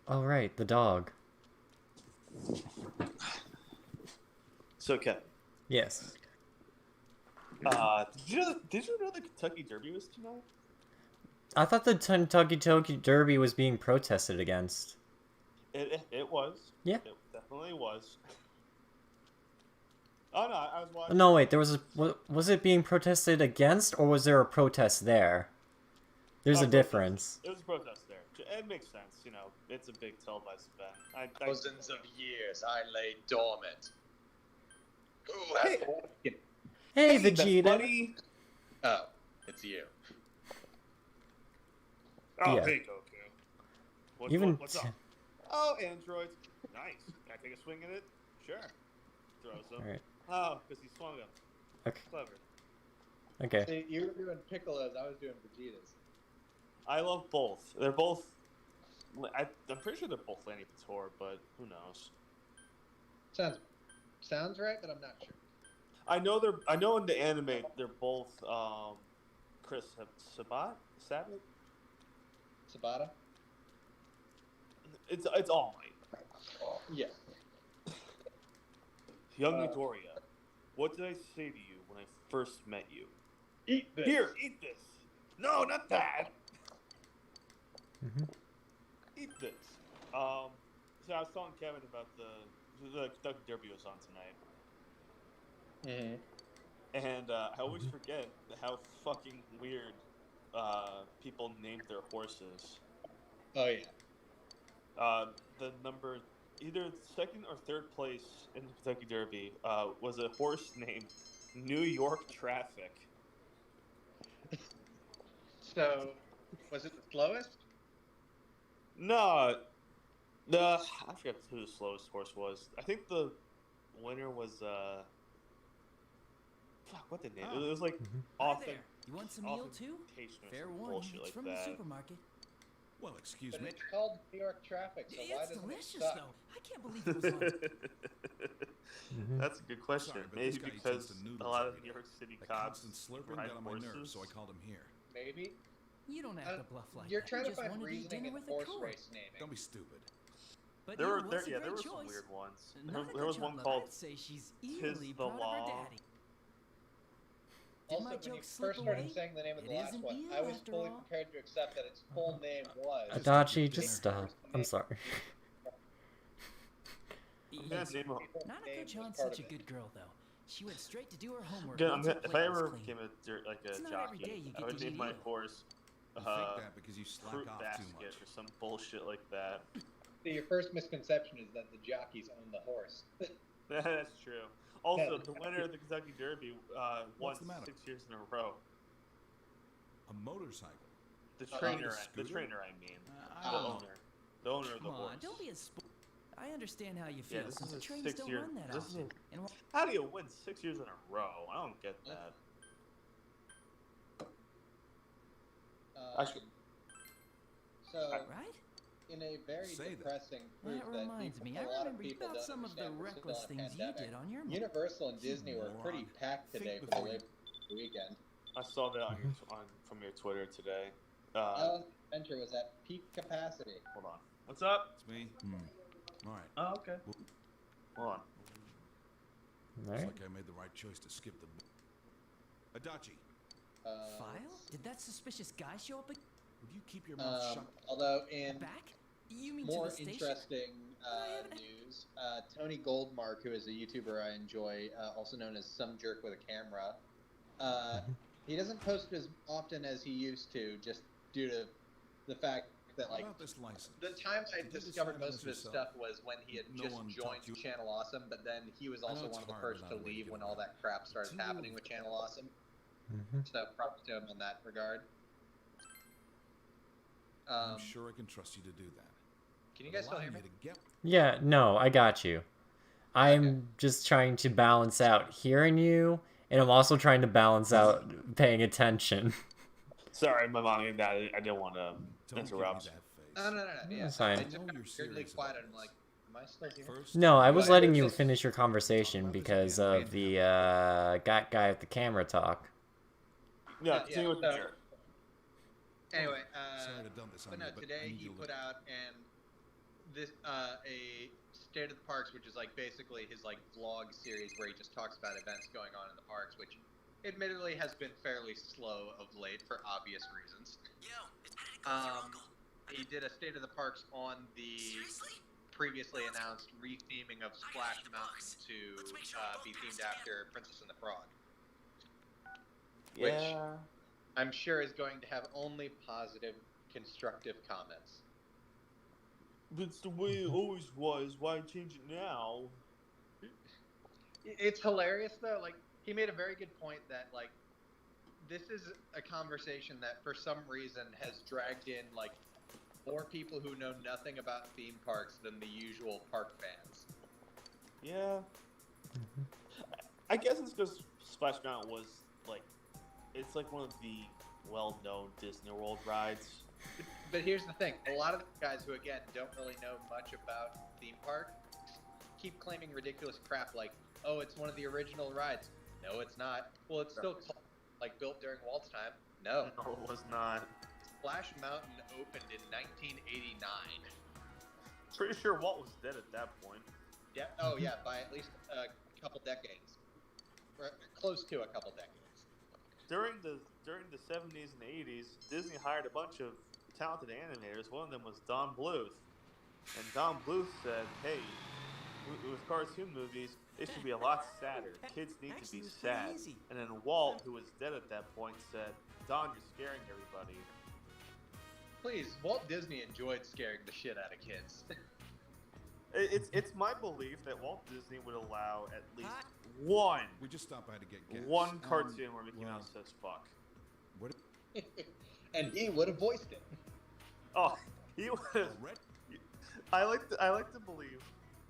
Oh right, the dog. So, Kevin, Yes. did you know the Kentucky Derby was tonight? I thought the Kentucky Derby was being protested against. It was. Yeah. It definitely was. Oh no, I was watching. No, wait, was it being protested against or was there a protest there? There's a protest. difference. It was a protest there. It makes sense, you know. It's a big televised event. Thousands of years I lay dormant. Who has Hey, That's Vegeta. funny. Oh, it's you. Oh, Yeah. hey, Goku. Even What's up? Oh, androids. Nice. Can I take a swing at it? Sure. Throws them. Alright. Oh, because he swung them. Okay. Clever. Okay. See, you were doing Piccolos, I was doing Vegetas. I love both. They're both. I'm pretty sure they're both Lanny Pator, but who knows? Sounds right, but I'm not sure. I know in the anime they're both Chris Sabat. Sabata? It's All Might. Yeah. Young Midoriya, what did I say to you when I first met you? Eat this. Here, eat this. No, not that. Mm-hmm. Eat this. So I was telling Kevin about the Kentucky Derby was on tonight. Mm-hmm. And I always forget how fucking weird people named their horses. Oh, yeah. The number, either second or third place in the Kentucky Derby was a horse named New York Traffic. So, was it the slowest? No, I forget who the slowest horse was. I think the winner was fuck, what the name? It was like Hi there. You want some meal too? Authentication or Fair some warning, bullshit it's like from that. the supermarket. Well, excuse But me. it's called New York Traffic, so why It's doesn't delicious it suck? though. I can't believe it was on. That's a good question. Sorry, but Maybe this guy eats because instant noodles a lot of every New day. York City That cops constant slurping ride got on my nerves, horses. so I called him here. Maybe. You don't have to bluff like You're that. trying You to just find wanted to eat reasoning dinner in with a horse court. race naming. Don't be stupid. But There you were was a there great were choice. some weird ones. Not There was one Chocolate. called I'd say she's Tis easily the proud Law. of her daddy. Did Also, my when you joke slip first started away? saying the name of the It last isn't one, you, I was after fully all. prepared to accept that its full name was. Adachi, just stop. I'm sorry. Yeah, Easy. name a- Nanako name was Chan's part such a of good girl, though. She went straight to do her homework. Yeah, once her if plate I was ever clean. became a It's not every day jockey, you I get would to name eat my eel. horse You think that because you slack Fruit off too Basket much. or some bullshit like that. See, your first misconception is that the jockeys own the horse. That's true. Also, Yeah. the winner of the Kentucky Derby won What's the matter? 6 years in a row. A motorcycle. The Uh, trainer, a the scooter? trainer, I mean, I the don't know. owner, the owner of the Come horse. on, don't be a I understand how you feel. Yeah, this is the a trains 6 don't year. run that This is often. a, And how do you win 6 years in a row? I don't get that. Actually- So, right? in a very Say that. depressing proof That that reminds people, me. a I lot of remember people about don't some of the understand we're still reckless in a things you pandemic. did on your Universal and Disney were pretty moron. packed Think today for the before you- Labor Day weekend. I saw that on your from your Twitter today. Island Adventure was at peak capacity. Hold on. What's up? It's me. All right. Oh, okay. Hold on. Looks Alright. like I made the right choice to skip the. Adachi, File? Did that suspicious guy show up again? would you keep your mouth shut? Although in Back? You mean more to the station? interesting haven't- news, Tony Goldmark, who is a YouTuber I enjoy, also known as Some Jerk with a Camera, he doesn't post as often as he used to, just due to the fact that, How like, about this license? the time I Did you discovered decide on most this of his yourself? stuff was when he had No just one joined taught you- Channel Awesome, but then he was I know also it's one of the hard first without to a way to leave get when around all that crap started Two- happening with Channel Awesome. So props to him in that regard. I'm sure I can trust you to do that. Can you guys still hear Allowing me? you to get Yeah, no, I got you. I'm just trying to balance out hearing you, and I'm also trying to balance out paying attention. Sorry, my mom and dad. I didn't want to Don't interrupt. give me that face. No. Yeah, That's fine. I just I know got you're weirdly serious quiet. about I'm this. like, am I still here? First, No, I was Right, letting it's you just- finish your conversation because of the guy with the camera talk. Yeah, Yeah, continue with so- the jerk. Anyway, sorry to dump this on but no, you, but I today need he you to put look- out a State of the Parks, which is like basically his like vlog series where he just talks about events going on in the parks, which admittedly has been fairly slow of late for obvious reasons. He did a State of the Parks on the previously announced retheming of Splash Mountain to be themed after Princess and the Frog. Which Yeah. I'm sure is going to have only positive, constructive comments. It's the way it always was. Why change it now? It's hilarious though. Like he made a very good point that like this is a conversation that for some reason has dragged in like more people who know nothing about theme parks than the usual park fans. Yeah. I guess it's because Splash Mountain was like, it's like one of the well-known Disney World rides. But here's the thing: a lot of the guys who, again, don't really know much about theme parks keep claiming ridiculous crap like, "Oh, it's one of the original rides." No, it's not. Well, it's still called, like, built during Walt's time. No, No, it was not. Splash Mountain opened in 1989. Pretty sure Walt was dead at that point. Yeah. Oh, yeah, by at least a couple decades, or close to a couple decades. During the 70s and 80s, Disney hired a bunch of talented animators. One of them was Don Bluth, and Don Bluth said, "Hey, with cartoon movies, it should be a lot sadder. Kids need to be sad." And then Walt, who was dead at that point, said, "Don, you're scaring everybody." Please, Walt Disney enjoyed scaring the shit out of kids. It's my belief that Walt Disney would allow at least one. We just stopped by to get gas. One cartoon where Mickey Mouse says "fuck." What? And he would have voiced it. Oh, he would have. I like to believe.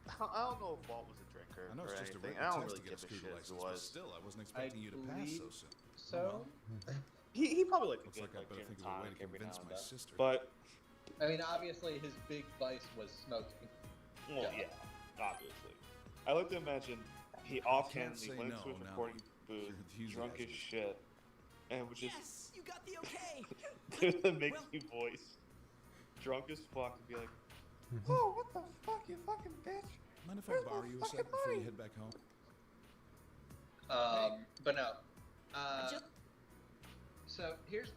I don't know if Walt was a drinker I know or it's just anything. a I don't test really to give get a a shit scooter if it license, but was. still, I wasn't expecting you to pass so soon. So, He probably liked Looks a like good I better gin think of a way tonic to every now convince and my then. sister. But I mean, obviously, his big vice was smoking. well, yeah, obviously. I like to imagine he offhandedly say went no, to a no. recording booth, Your drunk as enthusiasm. shit, and was just Yes, you got the okay. do the Mickey voice, drunk as fuck, and be like, "Oh, what the fuck, you fucking bitch! Mind if I borrow you a sec before you head back home? But no. So here's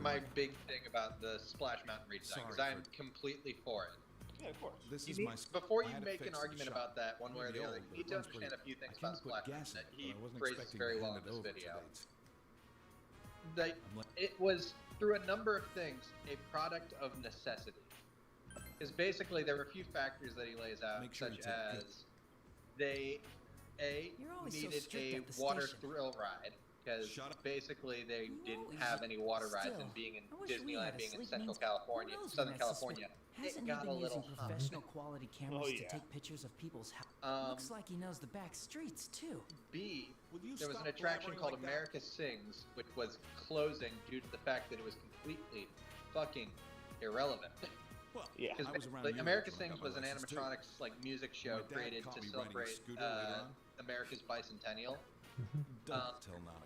my big thing about the Splash Mountain redesign, because Sorry I'm completely for it. Yeah, of course." This You is need, my. before I you had to make fix an the argument shop. about that one way or the Maybe other, old, you need but to it runs understand a few pretty. things I about can't put Splash gas Mountain that in it, he but I wasn't phrases expecting very to well hand in it this over video. till they- It was, through a number of things, a product of necessity. Because basically there were a few factors that he lays out, Make sure such you take as good. they You're always so needed strict a at the water station. thrill ride, because Shut up. basically they You didn't always- have any water rides, Still, and being in I wish we Disneyland, had a being in sleep Central means- California, who knows Southern when that's California, Hasn't it he got been a little using hot. professional quality cameras yeah. to take pictures of people's house? Um, Looks like he knows the back streets too. B, Will you there was an stop attraction blabbering called like that? America Sings, which was closing due to the fact that it was completely fucking irrelevant. Well, Yeah. Because I was around like, you America when I got Sings my was an license, too. animatronics like music show My dad created caught to me riding a celebrate scooter later on. America's bicentennial, Don't tell now.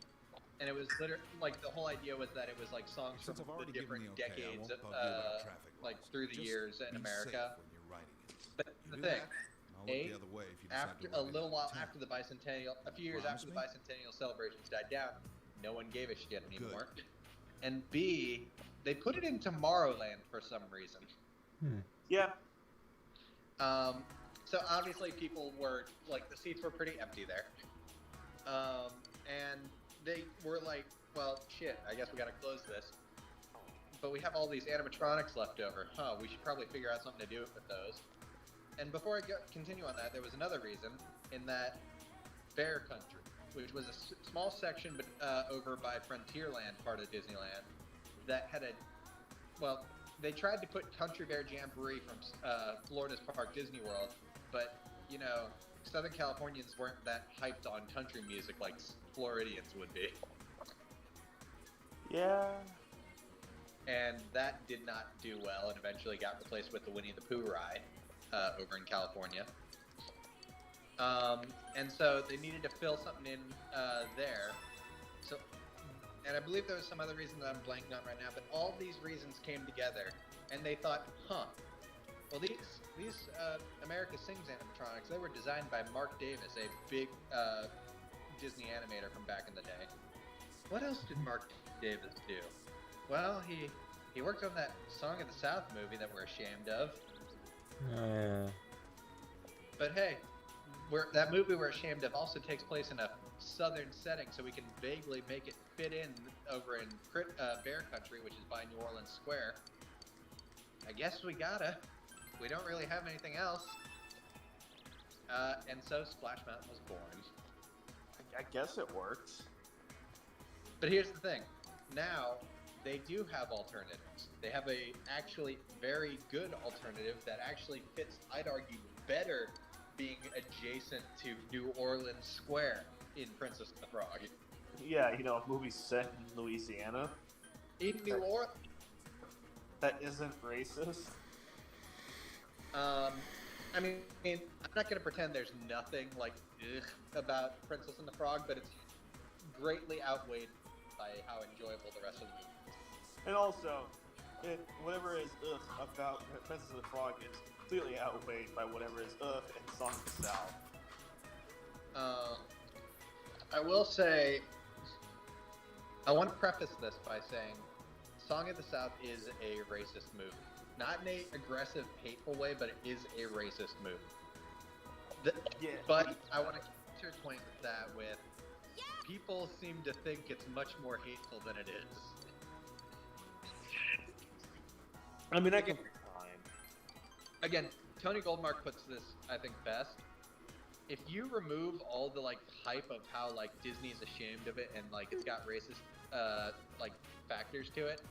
and it was literally like the whole idea was that it was like songs Since from I've already the given different the okay, I decades, won't bug you about traffic like laws. through the Just years in be America. safe when you're riding it. But You the do thing, that, I'll look A, the other way if you decide after to a ride little it while in town. after the bicentennial, a few years Promise after the me? bicentennial celebrations died down, no one gave a shit anymore. And B, they put it in Tomorrowland for some reason. Yeah. So obviously people were like, the seats were pretty empty there. And they were like, well, shit, I guess we gotta close this. But we have all these animatronics left over. Huh, we should probably figure out something to do with those. And before I continue on that, there was another reason, in that Bear Country, which was a small section but over by Frontierland part of Disneyland, that had a, well, they tried to put Country Bear Jamboree from Florida's Park Disney World, but, you know, Southern Californians weren't that hyped on country music like Floridians would be. Yeah. And that did not do well, and eventually got replaced with the Winnie the Pooh ride over in California. And so they needed to fill something in there. So, and I believe there was some other reason that I'm blanking on right now, but all these reasons came together, and they thought, huh, well, these America Sings animatronics, they were designed by Mark Davis, a big Disney animator from back in the day. What else did Mark Davis do? Well, he worked on that Song of the South movie that we're ashamed of. Oh, yeah. But hey, that movie we're ashamed of also takes place in a southern setting, so we can vaguely make it fit in over in Bear Country, which is by New Orleans Square. I guess we gotta. We don't really have anything else. And so Splash Mountain was born. I guess it works. But here's the thing. Now, they do have alternatives. They have a actually very good alternative that actually fits, I'd argue, better being adjacent to New Orleans Square in Princess and the Frog. Yeah, you know, a movie set in Louisiana. In New Orleans. That isn't racist. I mean, I'm not going to pretend there's nothing like about Princess and the Frog, but it's greatly outweighed by how enjoyable the rest of the movie is. And also, whatever is about Princess and the Frog is completely outweighed by whatever is in Song of the South. I will say, I want to preface this by saying Song of the South is a racist movie. Not in an aggressive, hateful way, but it is a racist movie. Yeah. But I want to intertwine with that with people seem to think it's much more hateful than it is. I mean, I can fine. Again, Tony Goldmark puts this, I think, best. If you remove all the hype of how Disney's ashamed of it and it's got racist factors to it,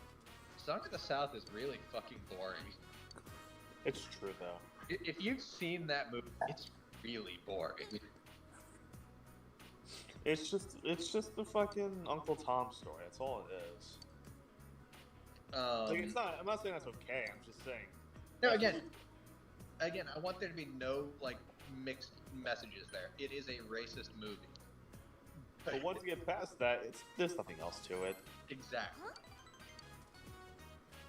Song of the South is really fucking boring. It's true though. If you've seen that movie, it's really boring. It's just the fucking Uncle Tom story. That's all it is. It's not. I'm not saying that's okay. I'm just saying. No, again, I want there to be no mixed messages there. It is a racist movie. But once you get past that, there's nothing else to it. Exactly.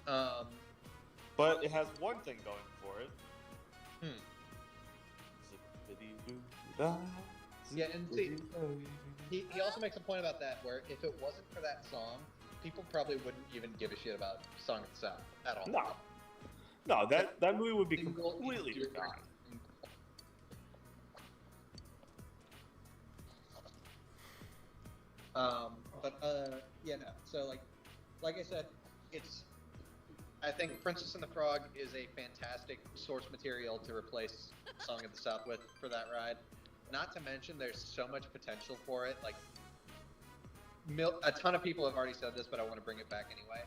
But it has one thing going for it. Yeah, and see, he also makes a point about that, where if it wasn't for that song, people probably wouldn't even give a shit about Song of the South at all. No, that movie would be completely forgotten. Yeah, no. So like I said, I think Princess and the Frog is a fantastic source material to replace Song of the South with for that ride. Not to mention, there's so much potential for it. A ton of people have already said this, but I want to bring it back anyway.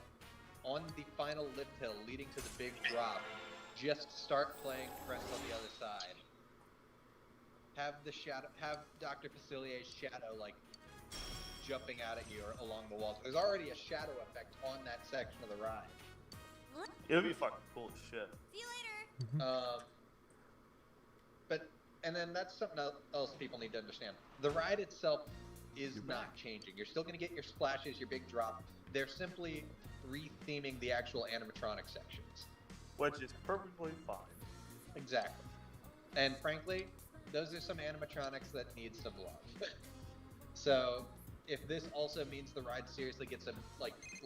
On the final lift hill leading to the big drop, just start playing Friends on the Other Side. Have Dr. Facilier's shadow jumping out at you or along the walls. There's already a shadow effect on that section of the ride. It would be fucking cool as shit. See you later. And then that's something else people need to understand. The ride itself is not changing. You're still going to get your splashes, your big drop. They're simply re-theming the actual animatronic sections. Which is perfectly fine. Exactly. And frankly, those are some animatronics that need some love. So, if this also means the ride seriously gets a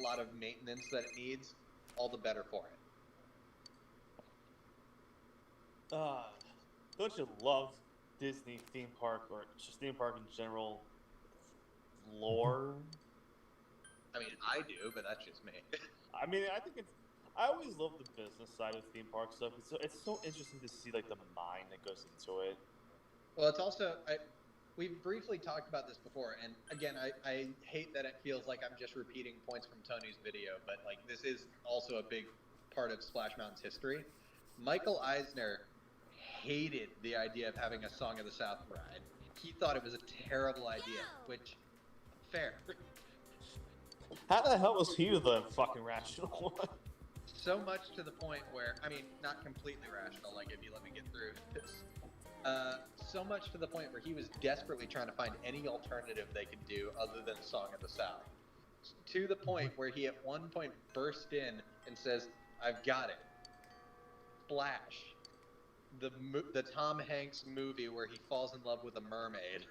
lot of maintenance that it needs, all the better for it. Don't you love Disney theme park or just theme park in general lore? I mean, I do, but that's just me. I mean, I always love the business side of theme park stuff. It's so interesting to see the mind that goes into it. Well, it's also we've briefly talked about this before, and again, I hate that it feels like I'm just repeating points from Tony's video, but this is also a big part of Splash Mountain's history. Michael Eisner hated the idea of having a Song of the South ride. He thought it was a terrible idea, which, fair. How the hell was he the fucking rational one? So much to the point where, I mean, not completely rational, if you let me get through this. So much to the point where he was desperately trying to find any alternative they could do other than Song of the South. To the point where he at one point burst in and says, "I've got it. Splash. The Tom Hanks movie where he falls in love with a mermaid."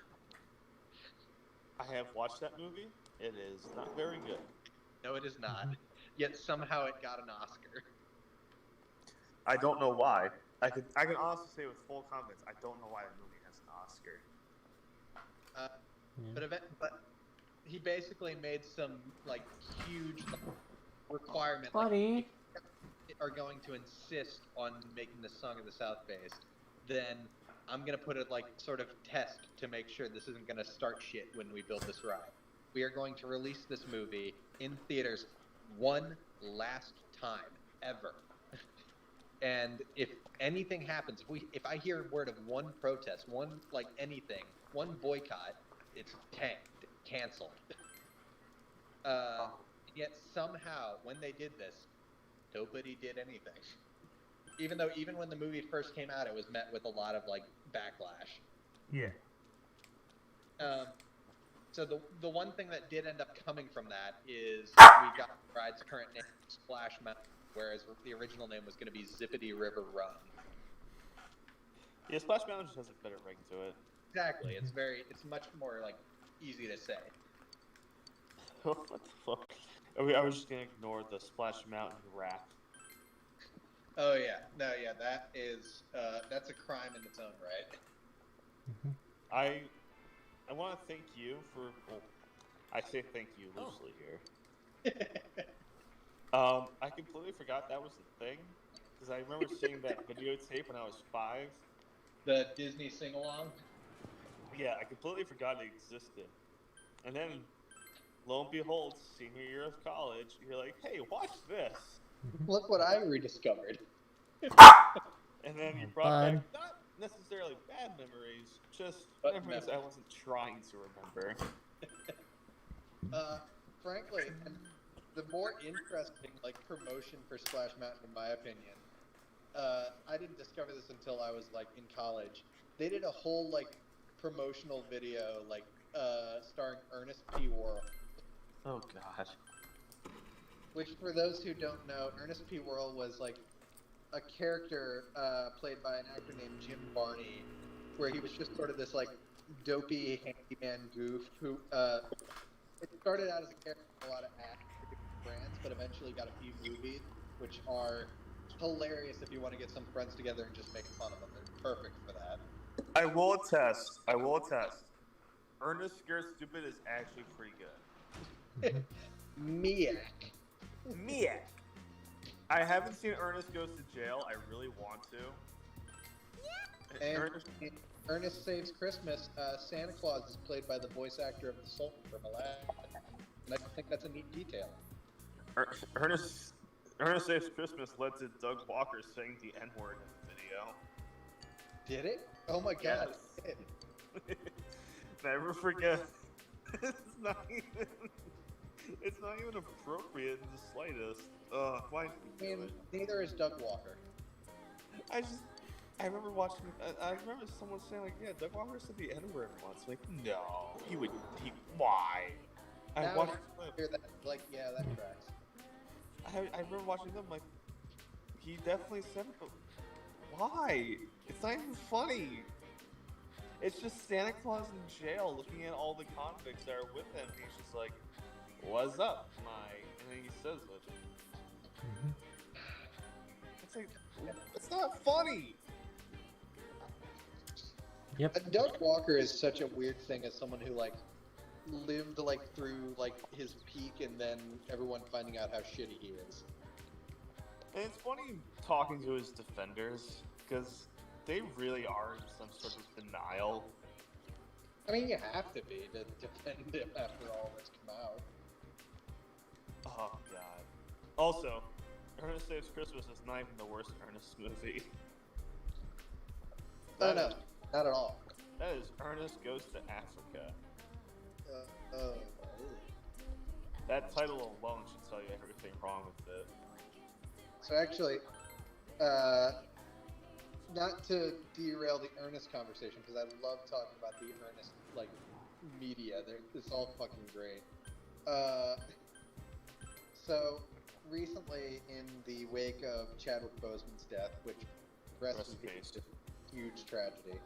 I have watched that movie. It is not very good. No, it is not. Yet somehow it got an Oscar. I don't know why. I can honestly say with full confidence, I don't know why that movie has an Oscar. But he basically made some huge requirement. Buddy. Are going to insist on making the Song of the South based, then I'm gonna put a sort of test to make sure this isn't gonna start shit when we build this ride. We are going to release this movie in theaters one last time ever. And if anything happens, if I hear word of one protest, one like anything, one boycott, it's tanked, canceled. Yet somehow, when they did this, nobody did anything. Even when the movie first came out, it was met with a lot of like backlash. Yeah. So the one thing that did end up coming from that is we got the ride's current name, Splash Mountain, whereas the original name was going to be Zippity River Run. Yeah, Splash Mountain just has a better ring to it. Exactly. It's much more like easy to say. What the fuck? I was just gonna ignore the Splash Mountain rap. Oh yeah, no, yeah, that is that's a crime in its own right. I want to thank you for. Well, I say thank you loosely here. I completely forgot that was the thing because I remember seeing that videotape when I was 5. The Disney sing-along. Yeah, I completely forgot it existed, and then lo and behold, senior year of college, you're like, hey, watch this. Look what I rediscovered. And then you brought back not necessarily bad memories, just memories I wasn't trying to remember. Frankly, the more interesting like promotion for Splash Mountain, in my opinion, I didn't discover this until I was like in college. They did a whole like promotional video like starring Ernest P. Worrell. Oh God. Which, for those who don't know, Ernest P. Worrell was like a character played by an actor named Jim Varney, where he was just sort of this like dopey handyman goof who it started out as a character in a lot of ads for different brands, but eventually got a few movies, which are hilarious if you want to get some friends together and just make fun of them. They're perfect for that. I will attest. Ernest Scared Stupid is actually pretty good. Miak. I haven't seen Ernest Goes to Jail. I really want to. And Ernest Saves Christmas, Santa Claus is played by the voice actor of the Sultan from Aladdin. And I think that's a neat detail. Ernest Saves Christmas led to Doug Walker saying the N-word in the video. Did it? Oh my God. Yes. Never forget. It's not even appropriate in the slightest. Why? I mean, neither is Doug Walker. I remember watching. I remember someone saying like, "Yeah, Doug Walker said the N-word once." Like, no, why? I watched. Hear that? Like, yeah, that tracks. I remember watching them. Like, he definitely said it, but why? It's not even funny. It's just Santa Claus in jail looking at all the convicts that are with him. And he's just like, "What's up, Mike?" And then he says it. It's like, it's not funny. Yep. Doug Walker is such a weird thing as someone who like lived like through like his peak and then everyone finding out how shitty he is. And it's funny talking to his defenders because they really are in some sort of denial. I mean, you have to be to defend him after all that's come out. Oh God. Also, Ernest Saves Christmas is not even the worst Ernest movie. No, not at all. That is Ernest Goes to Africa. That title alone should tell you everything wrong with it. So actually, not to derail the Ernest conversation, because I love talking about the Ernest like media. It's all fucking great. So recently, in the wake of Chadwick Boseman's death, which rest in peace, is a huge tragedy.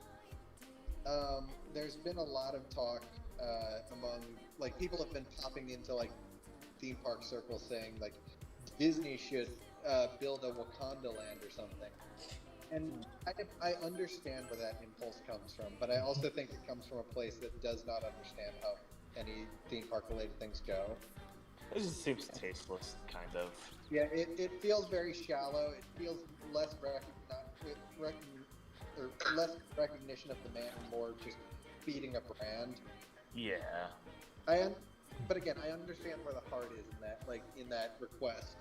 There's been a lot of talk among like people have been popping into like theme park circles saying like Disney should build a Wakanda land or something. And I understand where that impulse comes from, but I also think it comes from a place that does not understand how any theme park related things go. It just seems tasteless, kind of. Yeah, it feels very shallow. It feels less less recognition of the man and more just feeding a brand. Yeah. I But again, I understand where the heart is in that request.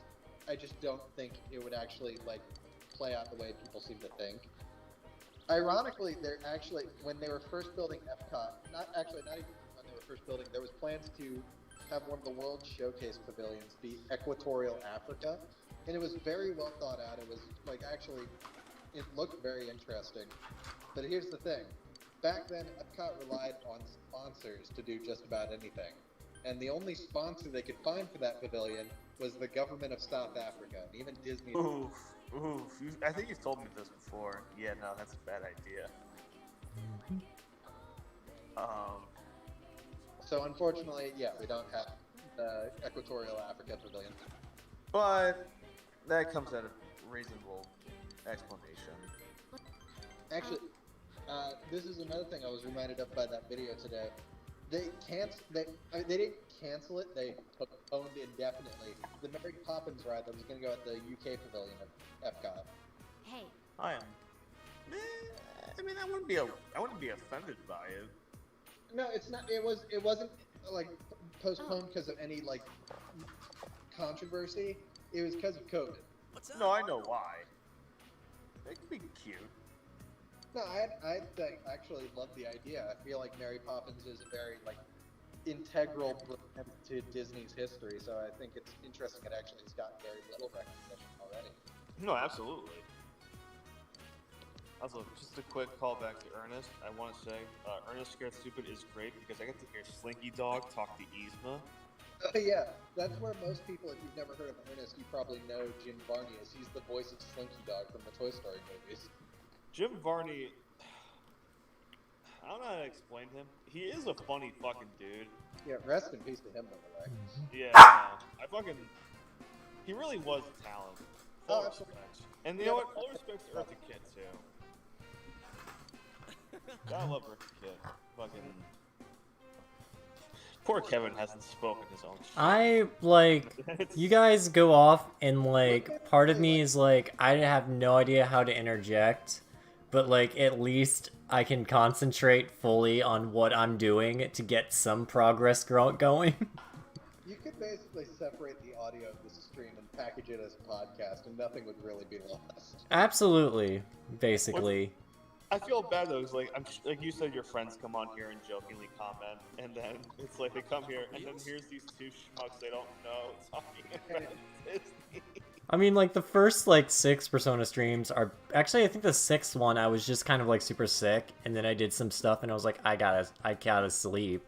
I just don't think it would actually play out the way people seem to think. Ironically, they're actually when they were first building Epcot, not even when they were first building, there was plans to have one of the World Showcase pavilions be Equatorial Africa, and it was very well thought out. It was actually, it looked very interesting. But here's the thing: back then, Epcot relied on sponsors to do just about anything, and the only sponsor they could find for that pavilion was the government of South Africa, and even Disney. Oof. I think you've told me this before. Yeah, no, that's a bad idea. So unfortunately, yeah, we don't have the Equatorial Africa Pavilion. But that comes at a reasonable explanation. Actually, this is another thing I was reminded of by that video today. They didn't cancel it. They postponed indefinitely the Mary Poppins ride that was going to go at the UK Pavilion of Epcot. Hey. I am. I mean, I wouldn't be offended by it. No, it's not. It wasn't postponed because of any controversy. It was because of COVID. No, I know why. It could be cute. No, I actually love the idea. I feel like Mary Poppins is a very integral brand to Disney's history, so I think it's interesting. It actually has gotten very little recognition already. No, absolutely. Also, just a quick callback to Ernest. I want to say, Ernest Scared Stupid is great because I get to hear Slinky Dog talk to Yzma. Yeah, that's where most people, if you've never heard of Ernest, you probably know Jim Varney as. He's the voice of Slinky Dog from the Toy Story movies. Jim Varney, I don't know how to explain him. He is a funny fucking dude. Yeah, rest in peace to him, by the way. Yeah, he really was a talent. Full respect. And you know what? Full respect to Eartha Kitt, too. Gotta love Eartha Kitt. Fucking... Poor Kevin hasn't spoken his own shit. You guys go off and part of me is I have no idea how to interject, but at least I can concentrate fully on what I'm doing to get some progress going. You could basically separate the audio of this stream and package it as a podcast, and nothing would really be lost. Absolutely, basically. I feel bad though, because like you said, your friends come on here and jokingly comment, and then it's they come here, and then here's these two schmucks they don't know talking about Disney. I mean, the first 6 Persona streams are actually, I think the 6th one I was just kind of super sick, and then I did some stuff, and I was I gotta sleep,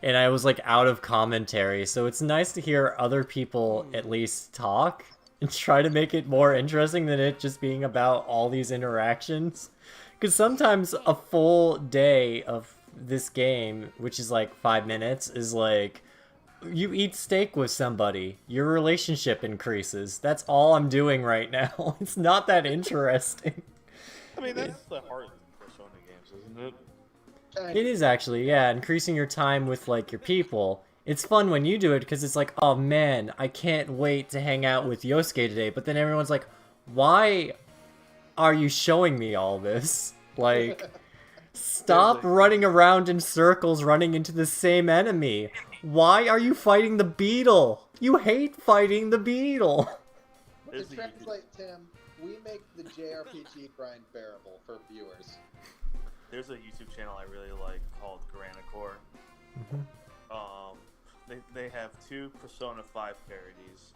and I was out of commentary. So it's nice to hear other people at least talk and try to make it more interesting than it just being about all these interactions. Because sometimes a full day of this game, which is 5 minutes, is you eat steak with somebody, your relationship increases. That's all I'm doing right now. It's not that interesting. I mean, that's the heart of Persona games, isn't it? It is actually, yeah, increasing your time with your people. It's fun when you do it because it's oh man, I can't wait to hang out with Yosuke today. But then everyone's why are you showing me all this? Stop running around in circles running into the same enemy. Why are you fighting the beetle? You hate fighting the beetle. To translate, Tim, we make the JRPG grind bearable for viewers. There's a YouTube channel I really like called Granicore. They have 2 Persona 5 parodies.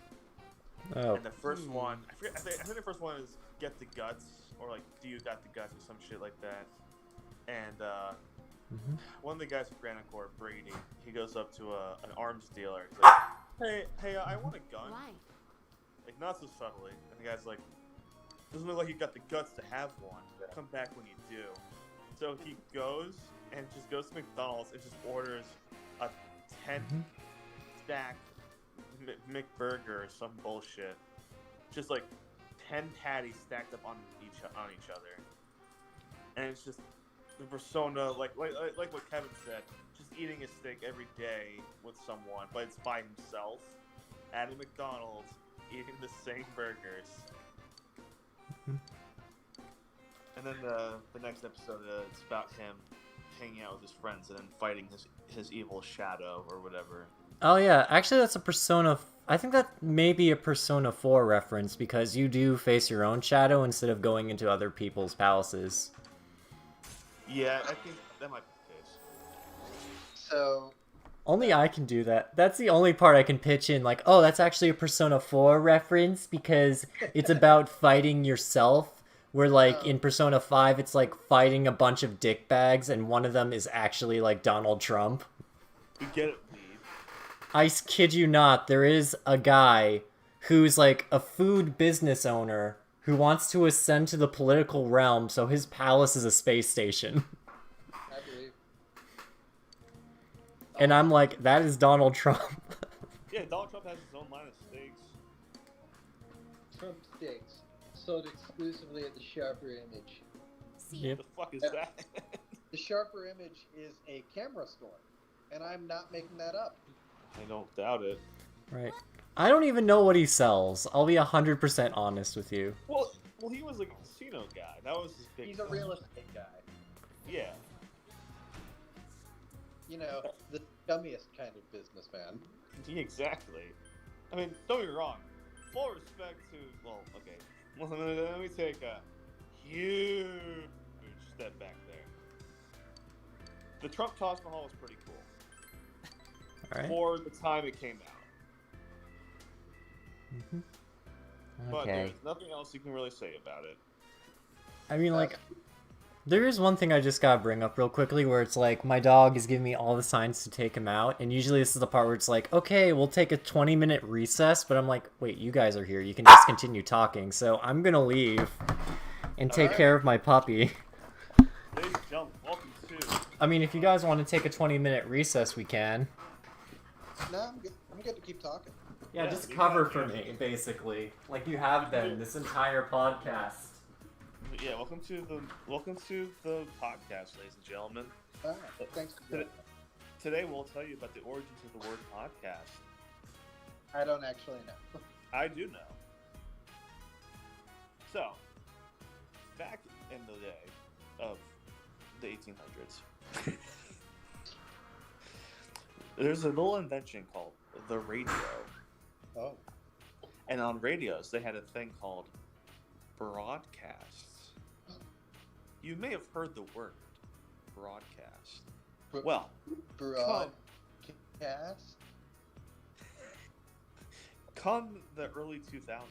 Oh. And the first one, I think the first one is Get the Guts, or Do You Got the Guts, or some shit like that. And one of the guys from Granicore, Brady, he goes up to an arms dealer. He's hey, I want a gun. Why? Not so subtly. And the guy's doesn't look like you got the guts to have one. Come back when you do. So he goes to McDonald's and just orders a 10-stack McBurger or some bullshit. Just 10 patties stacked up on each other. And it's just the persona, like what Kevin said, just eating a steak every day with someone, but it's by himself at a McDonald's eating the same burgers. And then the next episode, it's about him hanging out with his friends and then fighting his evil shadow or whatever. Oh yeah, actually that's a Persona... I think that may be a Persona 4 reference, because you do face your own shadow instead of going into other people's palaces. Yeah, I think that might be the case. So... Only I can do that. That's the only part I can pitch in, like, oh, that's actually a Persona 4 reference, because it's about fighting yourself, where, like, in Persona 5, it's, like, fighting a bunch of dickbags, and one of them is actually, like, Donald Trump. You get it, Lee. I kid you not, there is a guy who's, like, a food business owner who wants to ascend to the political realm, so his palace is a space station. I believe. And I'm like, that is Donald Trump. Yeah, Donald Trump has his own line of steaks. Trump steaks sold exclusively at the Sharper Image. Yep. The fuck is that? The Sharper Image is a camera store, and I'm not making that up. I don't doubt it. Right. I don't even know what he sells. I'll be 100% honest with you. Well, he was like a casino guy. That was his big. He's a real estate guy. Yeah. You know, the dummiest kind of businessman. Exactly. I mean, don't get me wrong. Full respect to, well, okay. Well, let me take a huge step back there. The Trump Taj Mahal was pretty cool. All right. For the time it came out. But Okay. there's nothing else you can really say about it. I mean, like, there is one thing I just gotta bring up real quickly, where it's like, my dog is giving me all the signs to take him out, and usually this is the part where it's like, okay, we'll take a 20-minute recess, but I'm like, wait, you guys are here, you can just continue talking, so I'm gonna leave and take care of my puppy. Ladies and gentlemen, welcome to... I mean, if you guys want to take a 20-minute recess, we can. No, I'm good. I'm good to keep talking. Yeah, Yeah, just we cover got for you. me, basically. Like you have been this entire podcast. Yeah, welcome to the podcast, ladies and gentlemen. All right, thanks for doing that. Today we'll tell you about the origins of the word podcast. I don't actually know. I do know. So, back in the day of the 1800s, there's a little invention called the radio. Oh. And on radios, they had a thing called broadcasts. You may have heard the word broadcast. Well, Broadcast? come the early 2000s,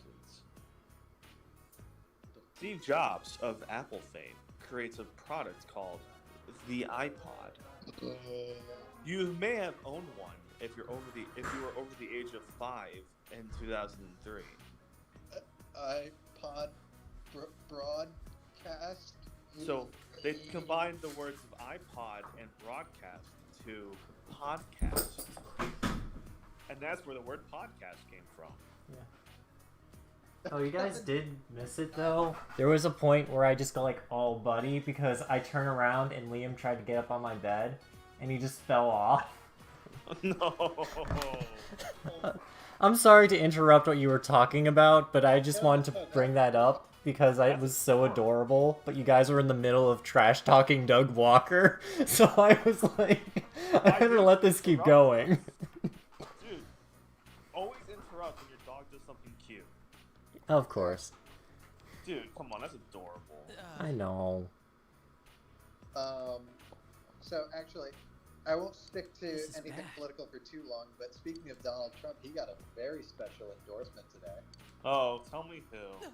Steve Jobs of Apple fame creates a product called the iPod. You may have owned one if you were over the age of 5 in 2003. iPod broadcast? So they combined the words of iPod and broadcast to podcast. And that's where the word podcast came from. Yeah. Oh, you guys did miss it though? There was a point where I just got like all buddy because I turned around and Liam tried to get up on my bed and he just fell off. No. I'm sorry to interrupt what you were talking about, but I just wanted to bring that up because it was so adorable. But you guys were in the middle of trash talking Doug Walker, so I was like, I had to let this keep going. Dude, always interrupt when your dog does something cute. Of course. Dude, come on, that's adorable. I know. So actually, I won't stick to This is anything bad. political for too long, but speaking of Donald Trump, he got a very special endorsement today. Oh, tell me who.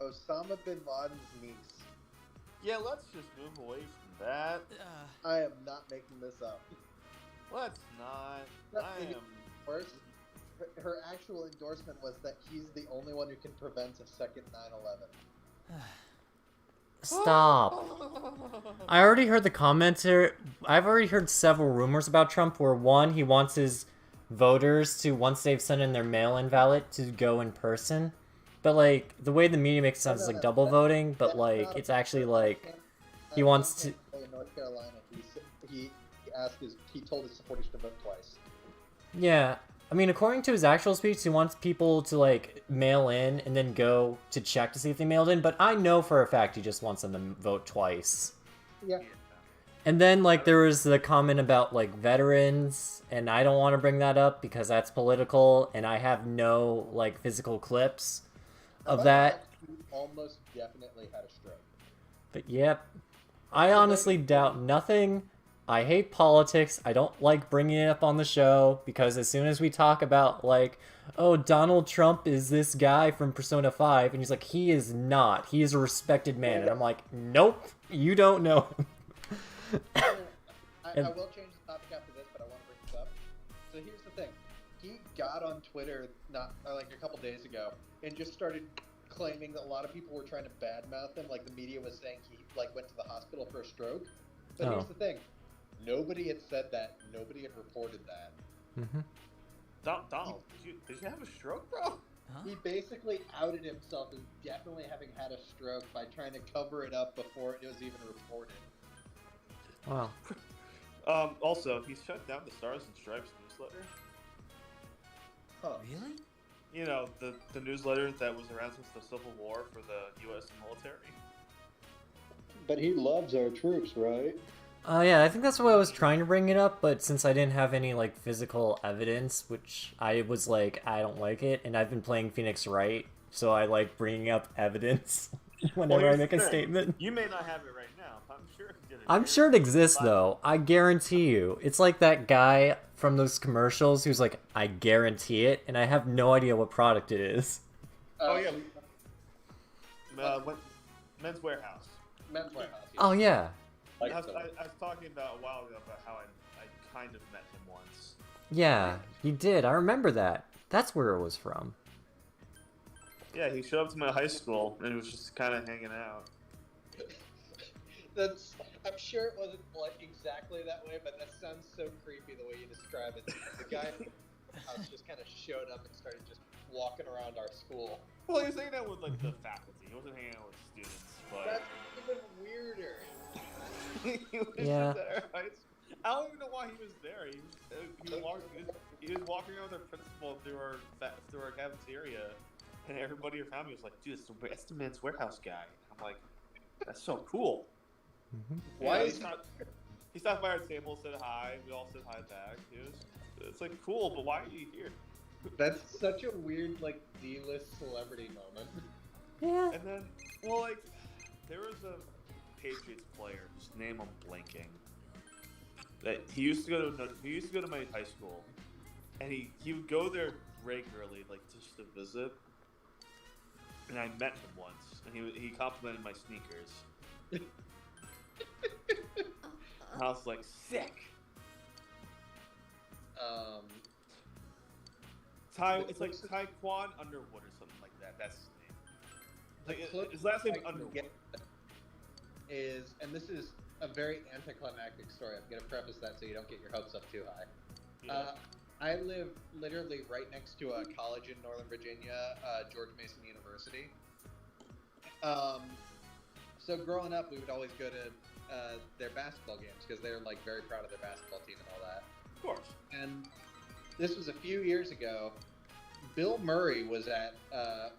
Osama bin Laden's niece. Yeah, let's just move away from that. I am not making this up. Let's not. That's I maybe am. worse. Her actual endorsement was that he's the only one who can prevent a second 9/11. Stop. I already heard the commenter. I've already heard several rumors about Trump where one, he wants his voters to, once they've sent in their mail-in ballot, to go in person. But like, the way the media makes it sound is like double voting, but like, it's actually like, he wants to... In North Carolina, he told his supporters to vote twice. Yeah. I mean, according to his actual speech, he wants people to, like, mail in and then go to check to see if they mailed in, but I know for a fact he just wants them to vote twice. Yeah. And then, like, there was the comment about, like, veterans, and I don't want to bring that up because that's political, and I have no, like, physical clips of that. He almost definitely had a stroke. But, yep. I honestly doubt nothing. I hate politics. I don't like bringing it up on the show, because as soon as we talk about, like, oh, Donald Trump is this guy from Persona 5, and he's like, he is not. He is a respected man. And I'm like, nope, you don't know him. I will change the topic after this, but I want to bring this up. So here's the thing: he got on Twitter like a couple days ago and just started claiming that a lot of people were trying to badmouth him. Like the media was saying he like went to the hospital for a stroke. But here's the thing: nobody had said that. Nobody had reported that. Mm-hmm. Donald, did you have a stroke, bro? Huh? He basically outed himself as definitely having had a stroke by trying to cover it up before it was even reported. Wow. Also, he shut down the Stars and Stripes newsletter. Huh. Really? You know, the newsletter that was around since the Civil War for the U.S. military. But he loves our troops, right? Yeah, I think that's why I was trying to bring it up, but since I didn't have any, like, physical evidence, which I was like, I don't like it, and I've been playing Phoenix Wright, so I like bringing up evidence whenever I make a statement. You may not have it right now. I'm sure it did. I'm sure it exists, though. I guarantee you. It's like that guy from those commercials who's like, I guarantee it, and I have no idea what product it is. Oh, yeah. Men's Warehouse. Men's Warehouse. Yeah. Oh, yeah. I was talking about a while ago about how I kind of met him once. Yeah, you did. I remember that. That's where it was from. Yeah, he showed up to my high school and was just kind of hanging out. I'm sure it wasn't like exactly that way, but that sounds so creepy the way you describe it. The guy from the house just kind of showed up and started just walking around our school. Well, he was hanging out with like the faculty. He wasn't hanging out with students, but That's even weirder. he was Yeah. there. I don't even know why he was there. He was walking around with our principal through our cafeteria, and everybody around me was like, "Dude, it's the Men's Warehouse guy." I'm like, "That's so cool." Mm-hmm. Why he stopped by our table, said hi. We all said hi back. It's like cool, but why are you here? That's such a weird like D-list celebrity moment. Yeah. And then, well, like there was a Patriots player whose name I'm blanking. That he used to go to my high school, and he would go there regularly, like just to visit. And I met him once, and he complimented my sneakers. And I was like, sick. It's like Taekwon Underwood or something like that. That's his name. Like his last name Underwood. And this is a very anticlimactic story. I'm gonna preface that so you don't get your hopes up too high. Yeah. I live literally right next to a college in Northern Virginia, George Mason University. So growing up, we would always go to their basketball games because they're like very proud of their basketball team and all that. Of course. And this was a few years ago. Bill Murray was at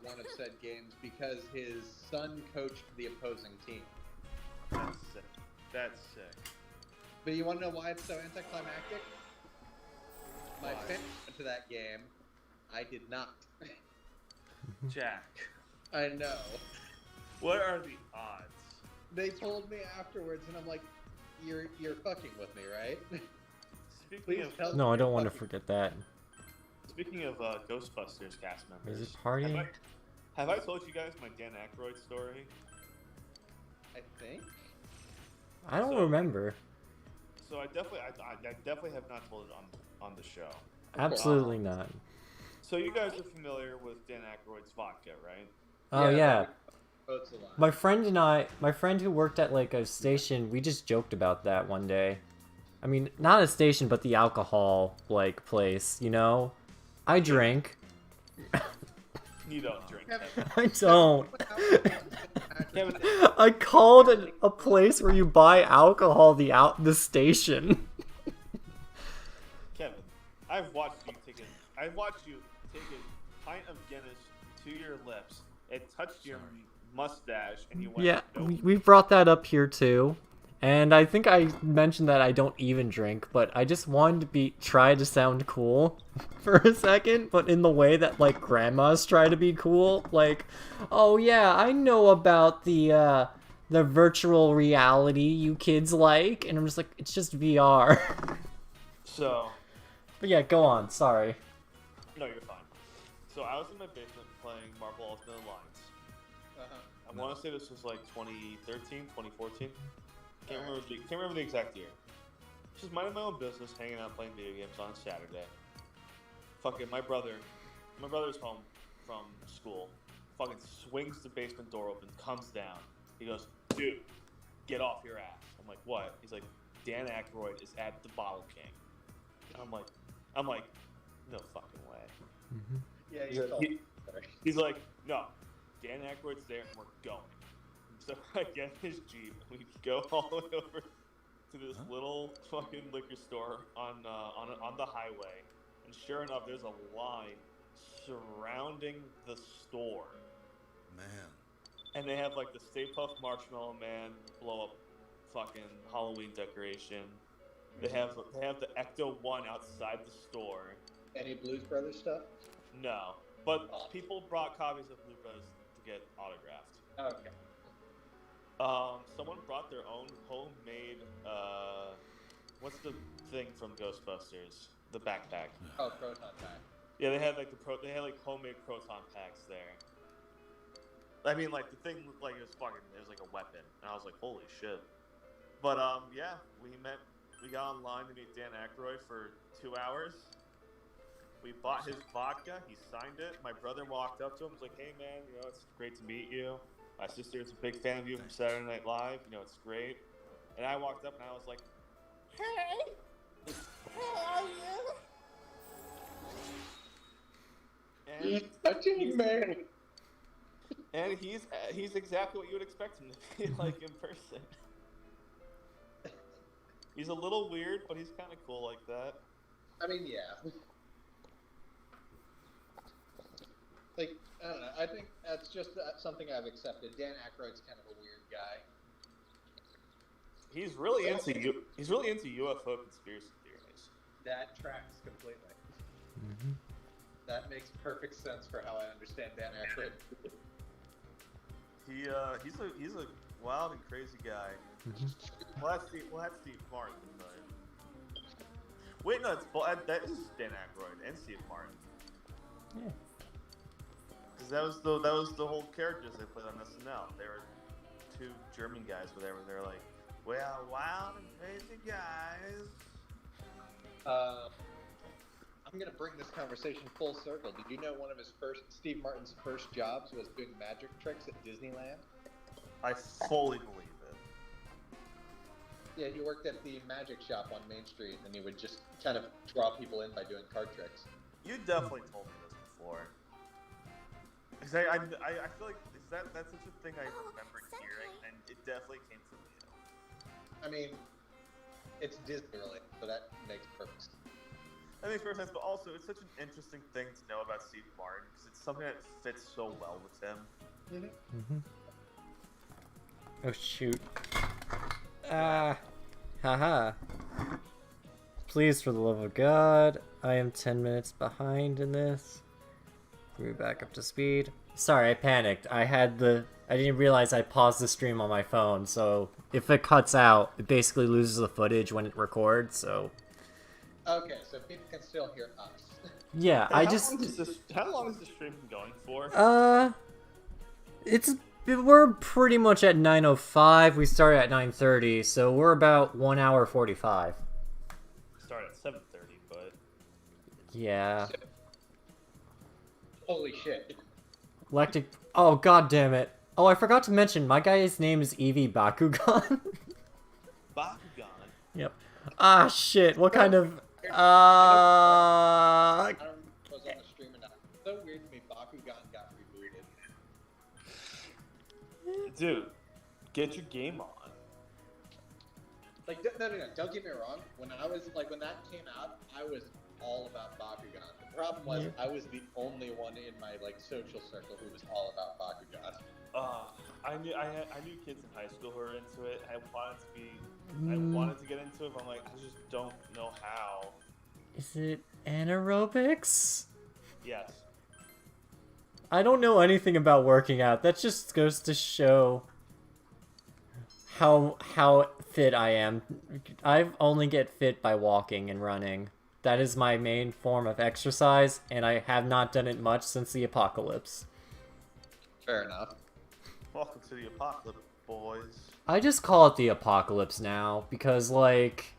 one of said games because his son coached the opposing team. That's sick. That's sick. But you want to know why it's so anticlimactic? My family went to that game. I did not. Jack. I know. What are the odds? They told me afterwards, and I'm like, "You're fucking with me, right?" Speaking of, tell No, me I don't you're want to fucking- forget that. Speaking of Ghostbusters cast members, Is it party? have I told you guys my Dan Aykroyd story? I think. I don't remember. So I definitely have not told it on the show. Absolutely not. So you guys are familiar with Dan Aykroyd's vodka, right? Oh yeah. Votes a lot. My friend who worked at like a station, we just joked about that one day. I mean, not a station, but the alcohol like place, you know? I drink. You don't drink. I don't. Kevin, I called a place where you buy alcohol the station. Kevin, I've watched you take a pint of Guinness to your lips. It touched your mustache, and you went. Yeah, Nope. we brought that up here too. And I think I mentioned that I don't even drink, but I just wanted to try to sound cool for a second, but in the way that like grandmas try to be cool. Like, oh yeah, I know about the virtual reality you kids like, and I'm just like, it's just VR. So. But yeah, go on. Sorry. No, you're fine. So I was in my basement playing Marvel Ultimate Alliance. I want to say this was like 2013, 2014. Can't remember the exact year. Just minding my own business, hanging out, playing video games on a Saturday. Fucking my brother's home from school. Fucking swings the basement door open, comes down. He goes, "Dude, get off your ass." I'm like, "What?" He's like, "Dan Aykroyd is at the Bottle King." And I'm like, no fucking way. Mm-hmm. Yeah, he's like, "No, Dan Aykroyd's there, and we're going." So I get his Jeep, and we go all the way over to this little fucking liquor store on the highway, and sure enough, there's a line surrounding the store. Man. And they have like the Stay Puft Marshmallow Man blow up fucking Halloween decoration. They have the Ecto 1 outside the store. Any Blues Brothers stuff? No, but people brought copies of Blue Brothers to get autographed. Okay. Someone brought their own homemade, what's the thing from Ghostbusters? The backpack. Oh, Proton Pack. Yeah, they had like homemade Proton packs there. I mean, like the thing looked like it was like a weapon, and I was like, holy shit. But yeah, we got online to meet Dan Aykroyd for 2 hours. We bought his vodka. He signed it. My brother walked up to him. Was like, "Hey man, it's great to meet you. My sister is a big fan of you from Saturday Night Live. It's great." And I walked up and I was like, "Hey, how are you?" And touching man. And he's exactly what you would expect him to be like in person. He's a little weird, but he's kind of cool like that. I mean, yeah. Like, I don't know. I think that's just something I've accepted. Dan Aykroyd's kind of a weird guy. He's really into UFO conspiracy theories. That tracks completely. Mm-hmm. That makes perfect sense for how I understand Dan Aykroyd. He's a wild and crazy guy. Mm-hmm. Well, that's Steve Martin. But... Wait, no, that is Dan Aykroyd and Steve Martin. Yeah. Because that was the whole characters they played on SNL. They were two German guys, whatever. They were like, "We are wild and crazy guys." I'm gonna bring this conversation full circle. Did you know one of Steve Martin's first jobs was doing magic tricks at Disneyland? I fully believe it. Yeah, he worked at the magic shop on Main Street, and he would just kind of draw people in by doing card tricks. You definitely told me this before. Cause I feel like that's such a thing I remember hearing, and it definitely came from you. I mean, it's Disney related, so that makes perfect sense. That makes perfect sense, but also it's such an interesting thing to know about Steve Martin because it's something that fits so well with him. Mm-hmm. Oh shoot. Haha. Please, for the love of God, I am 10 minutes behind in this. We're back up to speed. Sorry, I panicked. I didn't realize I paused the stream on my phone, so if it cuts out, it basically loses the footage when it records, so... Okay, so people can still hear us. Yeah, How long is the stream been going for? We're pretty much at 9:05. We started at 9:30, so we're about 1 hour 45. Start at 7:30, but... Yeah. Holy shit. Lactic. Oh, god damn it. Oh, I forgot to mention, my guy's name is Eevee Bakugan. Bakugan? Yep. Ah, shit. What kind of... I don't know if it was on the stream or not. It's so weird to me, Bakugan got rebooted. Dude, get your game on. Like, no, don't get me wrong. When that came out, I was all about Bakugan. problem was I was the only one in my like social circle who was all about Bakugan. I knew kids in high school who were into it. I wanted to get into it, but I'm like, I just don't know how. Is it anaerobics? Yes. I don't know anything about working out. That just goes to show how fit I am. I only get fit by walking and running. That is my main form of exercise, and I have not done it much since the apocalypse. Fair enough. Welcome to the apocalypse, boys. I just call it the apocalypse now, because, like,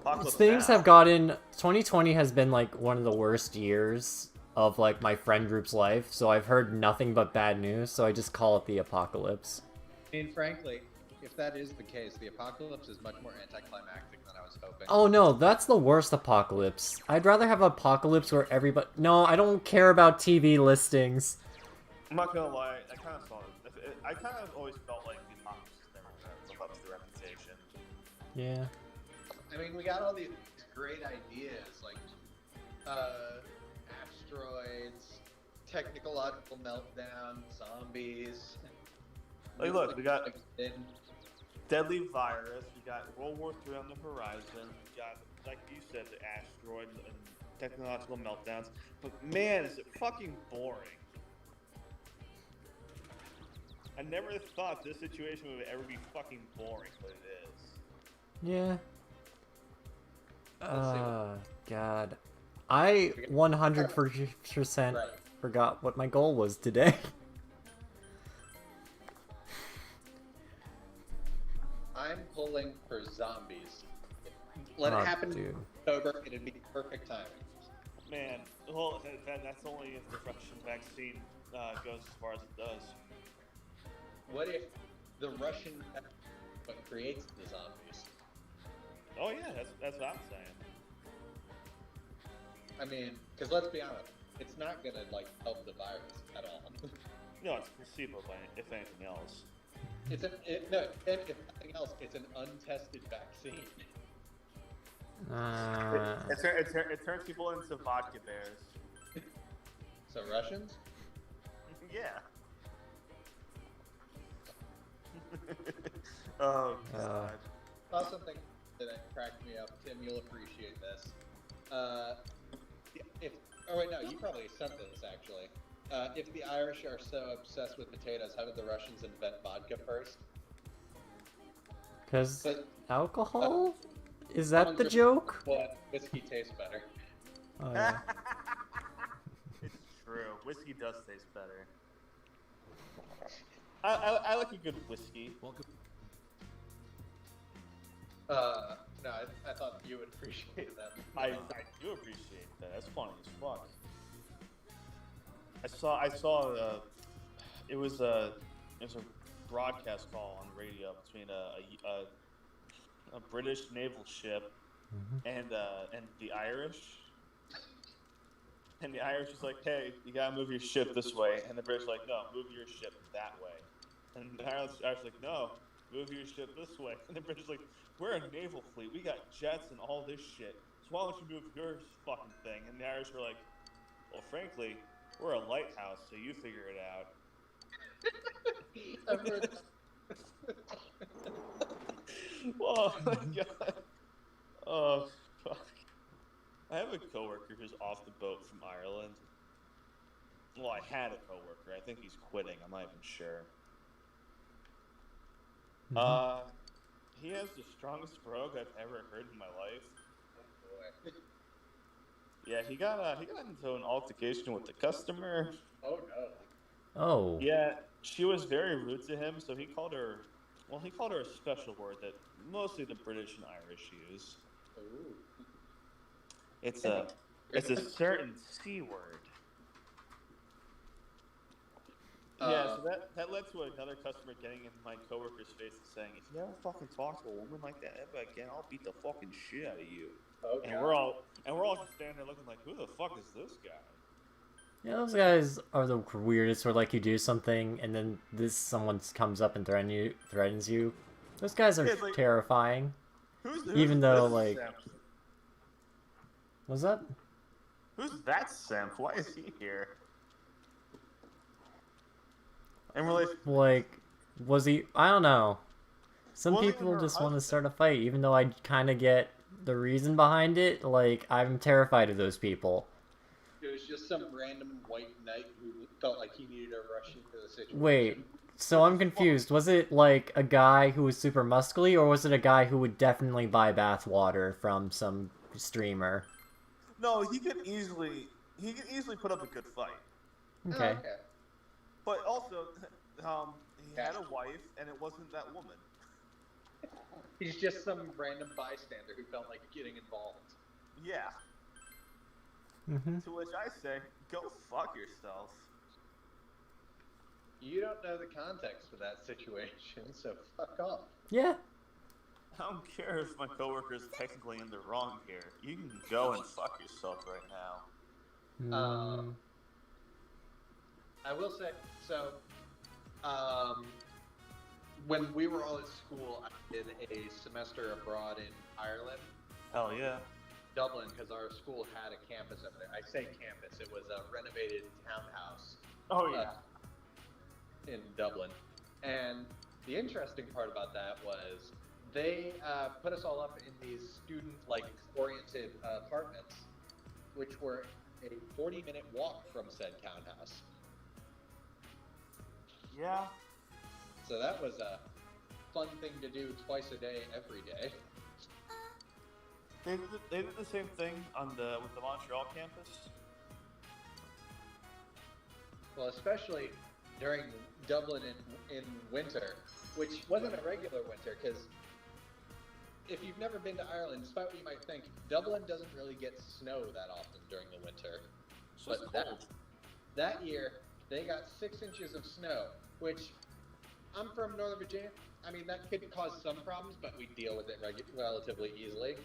Apocalypse things now. have gotten... 2020 has been, like, one of the worst years of, like, my friend group's life, so I've heard nothing but bad news, so I just call it the apocalypse. I mean, frankly, if that is the case, the apocalypse is much more anticlimactic than I was hoping. Oh no, that's the worst apocalypse. I'd rather have an apocalypse where everybody... No, I don't care about TV listings. I'm not gonna lie, I kind of saw it. I kind of always felt like the apocalypse never lived up to the reputation. Yeah. I mean, we got all these great ideas, like asteroids, technological meltdown, zombies. Like, look, we got deadly virus, we got World War III on the horizon, we got, like you said, the asteroid and technological meltdowns. But man, is it fucking boring. I never thought this situation would ever be fucking boring, but it is. Yeah. God. I 100% forgot what my goal was today. I'm pulling for zombies. Let it happen in October, it'd be perfect timing. Man, well, that's only if the Russian vaccine goes as far as it does. What if the Russian what creates the zombies? Oh yeah, that's what I'm saying. I mean, because let's be honest, it's not gonna like help the virus at all. No, it's placebo, if anything else. If nothing else, it's an untested vaccine. It turns people into vodka bears. So Russians? Yeah. Oh God. Saw something that cracked me up. Tim, you'll appreciate this. No, you probably sent this actually. If the Irish are so obsessed with potatoes, how did the Russians invent vodka first? Because alcohol? Is that the joke? What? Whiskey tastes better. Oh, yeah. It's true. Whiskey does taste better. I like a good whiskey. Welcome. No, I thought you would appreciate that. I do appreciate that. That's funny as fuck. I saw it was a broadcast call on the radio between a British naval ship and the Irish. And the Irish is like, hey, you gotta move your ship this way. And the British are like, no, move your ship that way. And the Irish are like, no, move your ship this way. And the British are like, we're a naval fleet. We got jets and all this shit. So why don't you move your fucking thing? And the Irish were like, well, frankly, we're a lighthouse, so you figure it out. I've heard Oh my god. Oh, fuck. I have a coworker who's off the boat from Ireland. Well, I had a coworker. I think he's quitting. I'm not even sure. He has the strongest brogue I've ever heard in my life. Yeah, he got into an altercation with the customer. Oh no. Oh. Yeah, she was very rude to him, so he called her a special word that mostly the British and Irish use. Ooh. It's a certain C word. Yeah, so that led to another customer getting in my coworker's face and saying, if you ever fucking talk to a woman like that ever again, I'll beat the fucking shit out of you. Okay. And we're all just standing there looking like, who the fuck is this guy? Yeah, those guys are the weirdest, where like you do something and then someone comes up and threatens you. Those guys are like, terrifying. Who's Even though this like Sam? what's that? Who's that simp? Why is he here? In relation, Like, was he? I don't know. Some Wasn't people her just want to husband. start a fight, even though I kind of get the reason behind it. Like, I'm terrified of those people. It was just some random white knight who felt like he needed to rush into the situation. Wait, so I'm confused. Was it like a guy who was super muscly, or was it a guy who would definitely buy bath water from some streamer? no, he could easily put up a good fight. Okay. Oh, okay. But also, he had a wife, and it wasn't that woman. He's just some random bystander who felt like getting involved. Yeah. Mm-hmm. To which I say, go fuck yourself. You don't know the context of that situation, so fuck off. Yeah. I don't care if my coworker is technically in the wrong here. You can go and fuck yourself right now. Mm. I will say, so, when we were all at school, I did a semester abroad in Ireland, Hell yeah. Dublin, because our school had a campus over there. I say campus, it was a renovated townhouse. Oh yeah. In Dublin. And the interesting part about that was they put us all up in these student-like oriented apartments, which were a 40-minute walk from said townhouse. Yeah. So that was a fun thing to do twice a day, every day. They did the same thing with the Montreal campus. Well, especially during Dublin in winter, which wasn't a regular winter, because if you've never been to Ireland, despite what you might think, Dublin doesn't really get snow that often during the winter. So it's But cold. that year, they got 6 inches of snow, which I'm from Northern Virginia. I mean, that could cause some problems, but we deal with it relatively easily.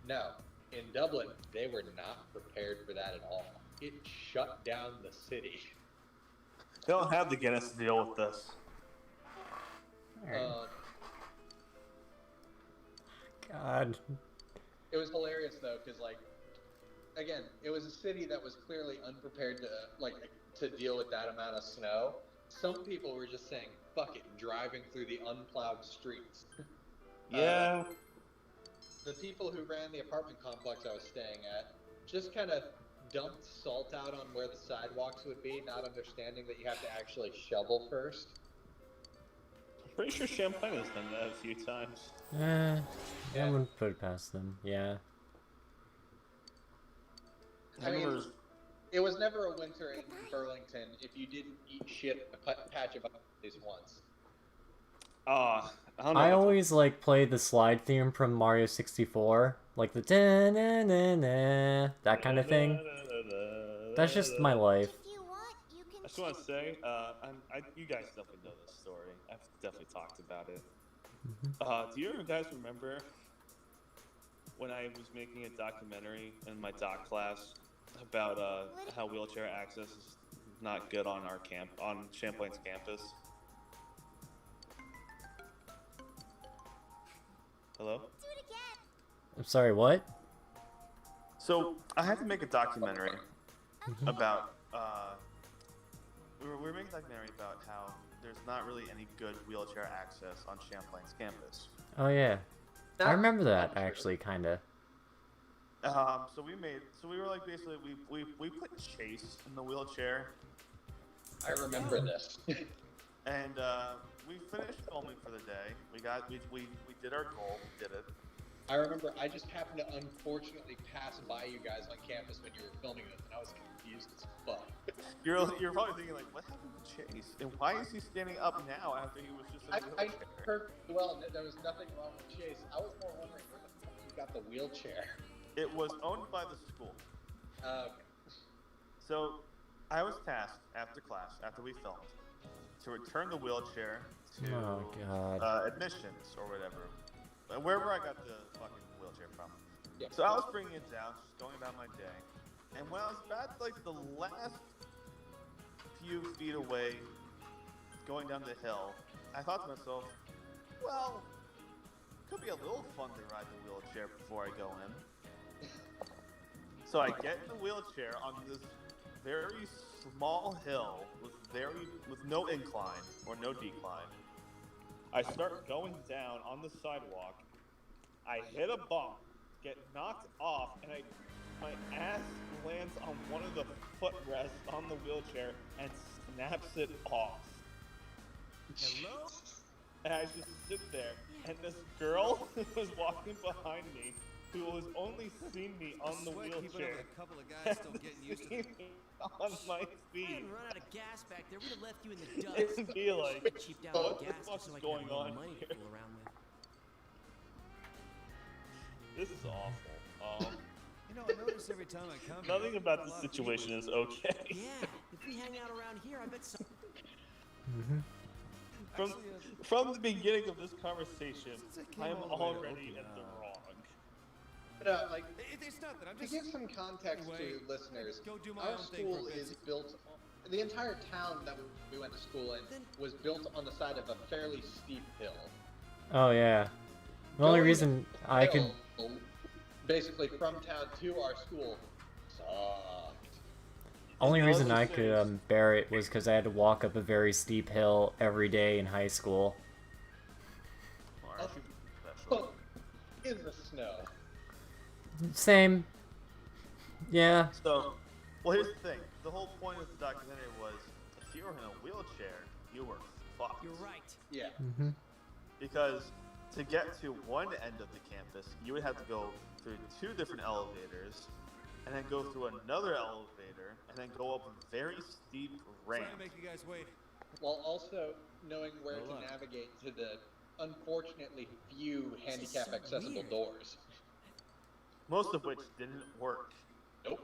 No, in Dublin, they were not prepared for that at all. It shut down the city. They don't have the Guinness to deal with this. God. It was hilarious though, because like, again, it was a city that was clearly unprepared to deal with that amount of snow. Some people were just saying, "Fuck it," driving through the unplowed streets. Yeah. The people who ran the apartment complex I was staying at just kind of dumped salt out on where the sidewalks would be, not understanding that you have to actually shovel first. I'm pretty sure Champlain has done that a few times. I wouldn't put it past them. Yeah. I mean, it was never a winter in Burlington if you didn't eat shit a patch of ice at least once. I don't know. I always like play the slide theme from Mario 64, like the da na na na, that kind of thing. That's just my life. If you want, you can I just want to say, you guys definitely know this story. I've definitely talked about it. Do you guys remember when I was making a documentary in my doc class about how wheelchair access is not good on on Champlain's campus? Hello? do it again. I'm sorry, what? So I had to make a documentary about we were making a documentary about how there's not really any good wheelchair access on Champlain's campus. Oh yeah, I remember that actually, kinda. So we were like basically we put Chase in the wheelchair, I remember this. and we finished filming for the day. We did our goal. We did it. I remember I just happened to unfortunately pass by you guys on campus when you were filming this, and I was confused as fuck. You're probably thinking like, what happened to Chase? And why is he standing up now after he was just in a I wheelchair? heard well, there was nothing wrong with Chase. I was more wondering where the fuck you got the wheelchair. It was owned by the school. Okay. So I was tasked after class, after we filmed, to return the wheelchair to Oh god. admissions or whatever, wherever I got the fucking wheelchair from. Yeah. So I was bringing it down, just going about my day, and when I was about like the last few feet away, going down the hill, I thought to myself, well, could be a little fun to ride the wheelchair before I go in. So I get in the wheelchair on this very small hill with no incline or no decline. I start going down on the sidewalk. I hit a bump, get knocked off, and my ass lands on one of the footrests on the wheelchair and snaps it off. Hello? And I just sit there, and this girl was walking behind me, who was only seen me on the wheelchair, A couple of guys still getting used to seen it. me on my I feet, hadn't run out of gas back there. We'd have left you in the dust. and be like, I cheaped out on what the gas fuck's just so I could going have a little on money here? to fool around with. This is awful. You know, I notice every time I come Nothing here, about a the lot of situation people- is okay. Yeah, if we hang out around here, I bet some. From the beginning of this conversation, Since I came I am all the way to already in the Okinawa. wrong. But, like, It's nothing. I'm to just give some context Anyway, to listeners, go do my our own thing for school a bit. is built. The entire town that we went to school in was built on the side of a fairly steep hill. Oh yeah. The only Going reason I could hill, basically from town to our school, sucked. only reason I could bear it was because I had to walk up a very steep hill every day in high school. Aren't you special? In the snow. Same. Yeah. So, well, here's the thing. The whole point of the documentary was, if you were in a wheelchair, you were fucked. You're right. Yeah. Mm-hmm. Because to get to one end of the campus, you would have to go through 2 different elevators, and then go through another elevator, and then go up a very steep Trying ramp. to make you guys wait. While also knowing where Hold on. to navigate to the unfortunately few This is handicap so accessible weird. doors. Most of which didn't work. Nope.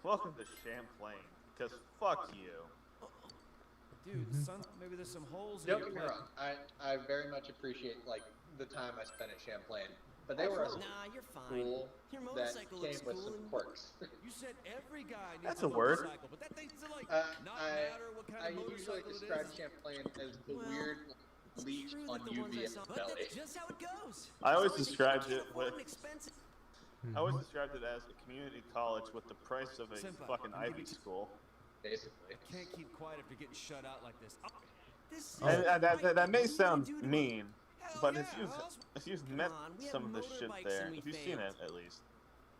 Welcome to Champlain, because fuck you. Dude, son, maybe there's some holes in Don't your get me plan. wrong. I very much appreciate like the time I spent at Champlain, but they were a Nah, you're fine. school Your that motorcycle came looks with cool some and quirks. You said every guy needs That's a a word. motorcycle, but that thing's like not I matter what kind I of usually motorcycle describe it is. Champlain as the Well, weird it's leech true on that the ones I UV in saw- the but belly. that's just how it goes. I always It's described you it can't with- afford an expensive. I always described it as a community college with the price of a Senpai, fucking I'm giving Ivy you- school. Basically. Can't keep quiet if you're getting shut out like this. This is And that right. may What are you sound gonna do to mean, Hell but yeah, if you've Come met on, we have some of the shit motorbikes there, and we if you've seen it failed. at least,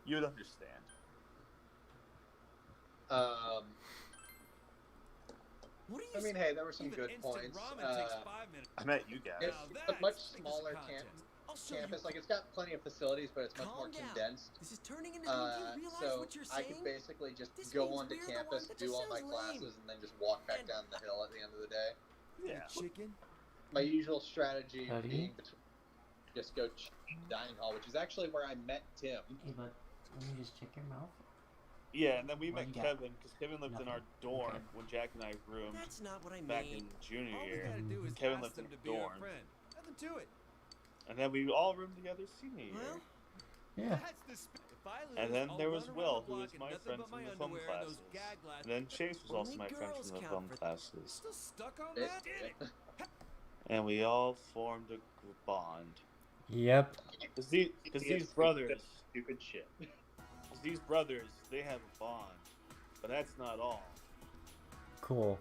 you'd understand. What are you I mean, hey, there were some Even good instant points. ramen takes 5 minutes. I met you guys. It's Now a that's much the smaller contest. I'll show campus. you. Like, it's got plenty of facilities, but it's much more Calm down. condensed. This is turning into. Do you realize So what you're I saying? could basically just This go means onto we're the campus, ones that do just all my sounds classes, lame. and then just walk back And- down the hill at the end of the day. Yeah. Chicken? My usual strategy Buddy? being just go dining hall, which is actually where I met Tim. Hey, bud, let me just check your mouth. Yeah, and then we What met do you got? Kevin, because Kevin lived in our Nothing. dorm Okay. when Jack and I roomed That's not what I back mean. in junior All we year. gotta do is Kevin ask lived them in to a be our dorm. friend. Nothing to it. And then we all roomed together senior year. Well, Yeah. That's the if I lose, And then I'll there was run around Will, the who was block in my nothing friend but from my the film underwear and those classes. gag glasses. And then Chase was also Only my friend girls from the count film for- classes. Still stuck on that? Basically. And we all formed a bond. Yep. Because these brothers, Stupid shit. they have a bond. But that's not all. Cool.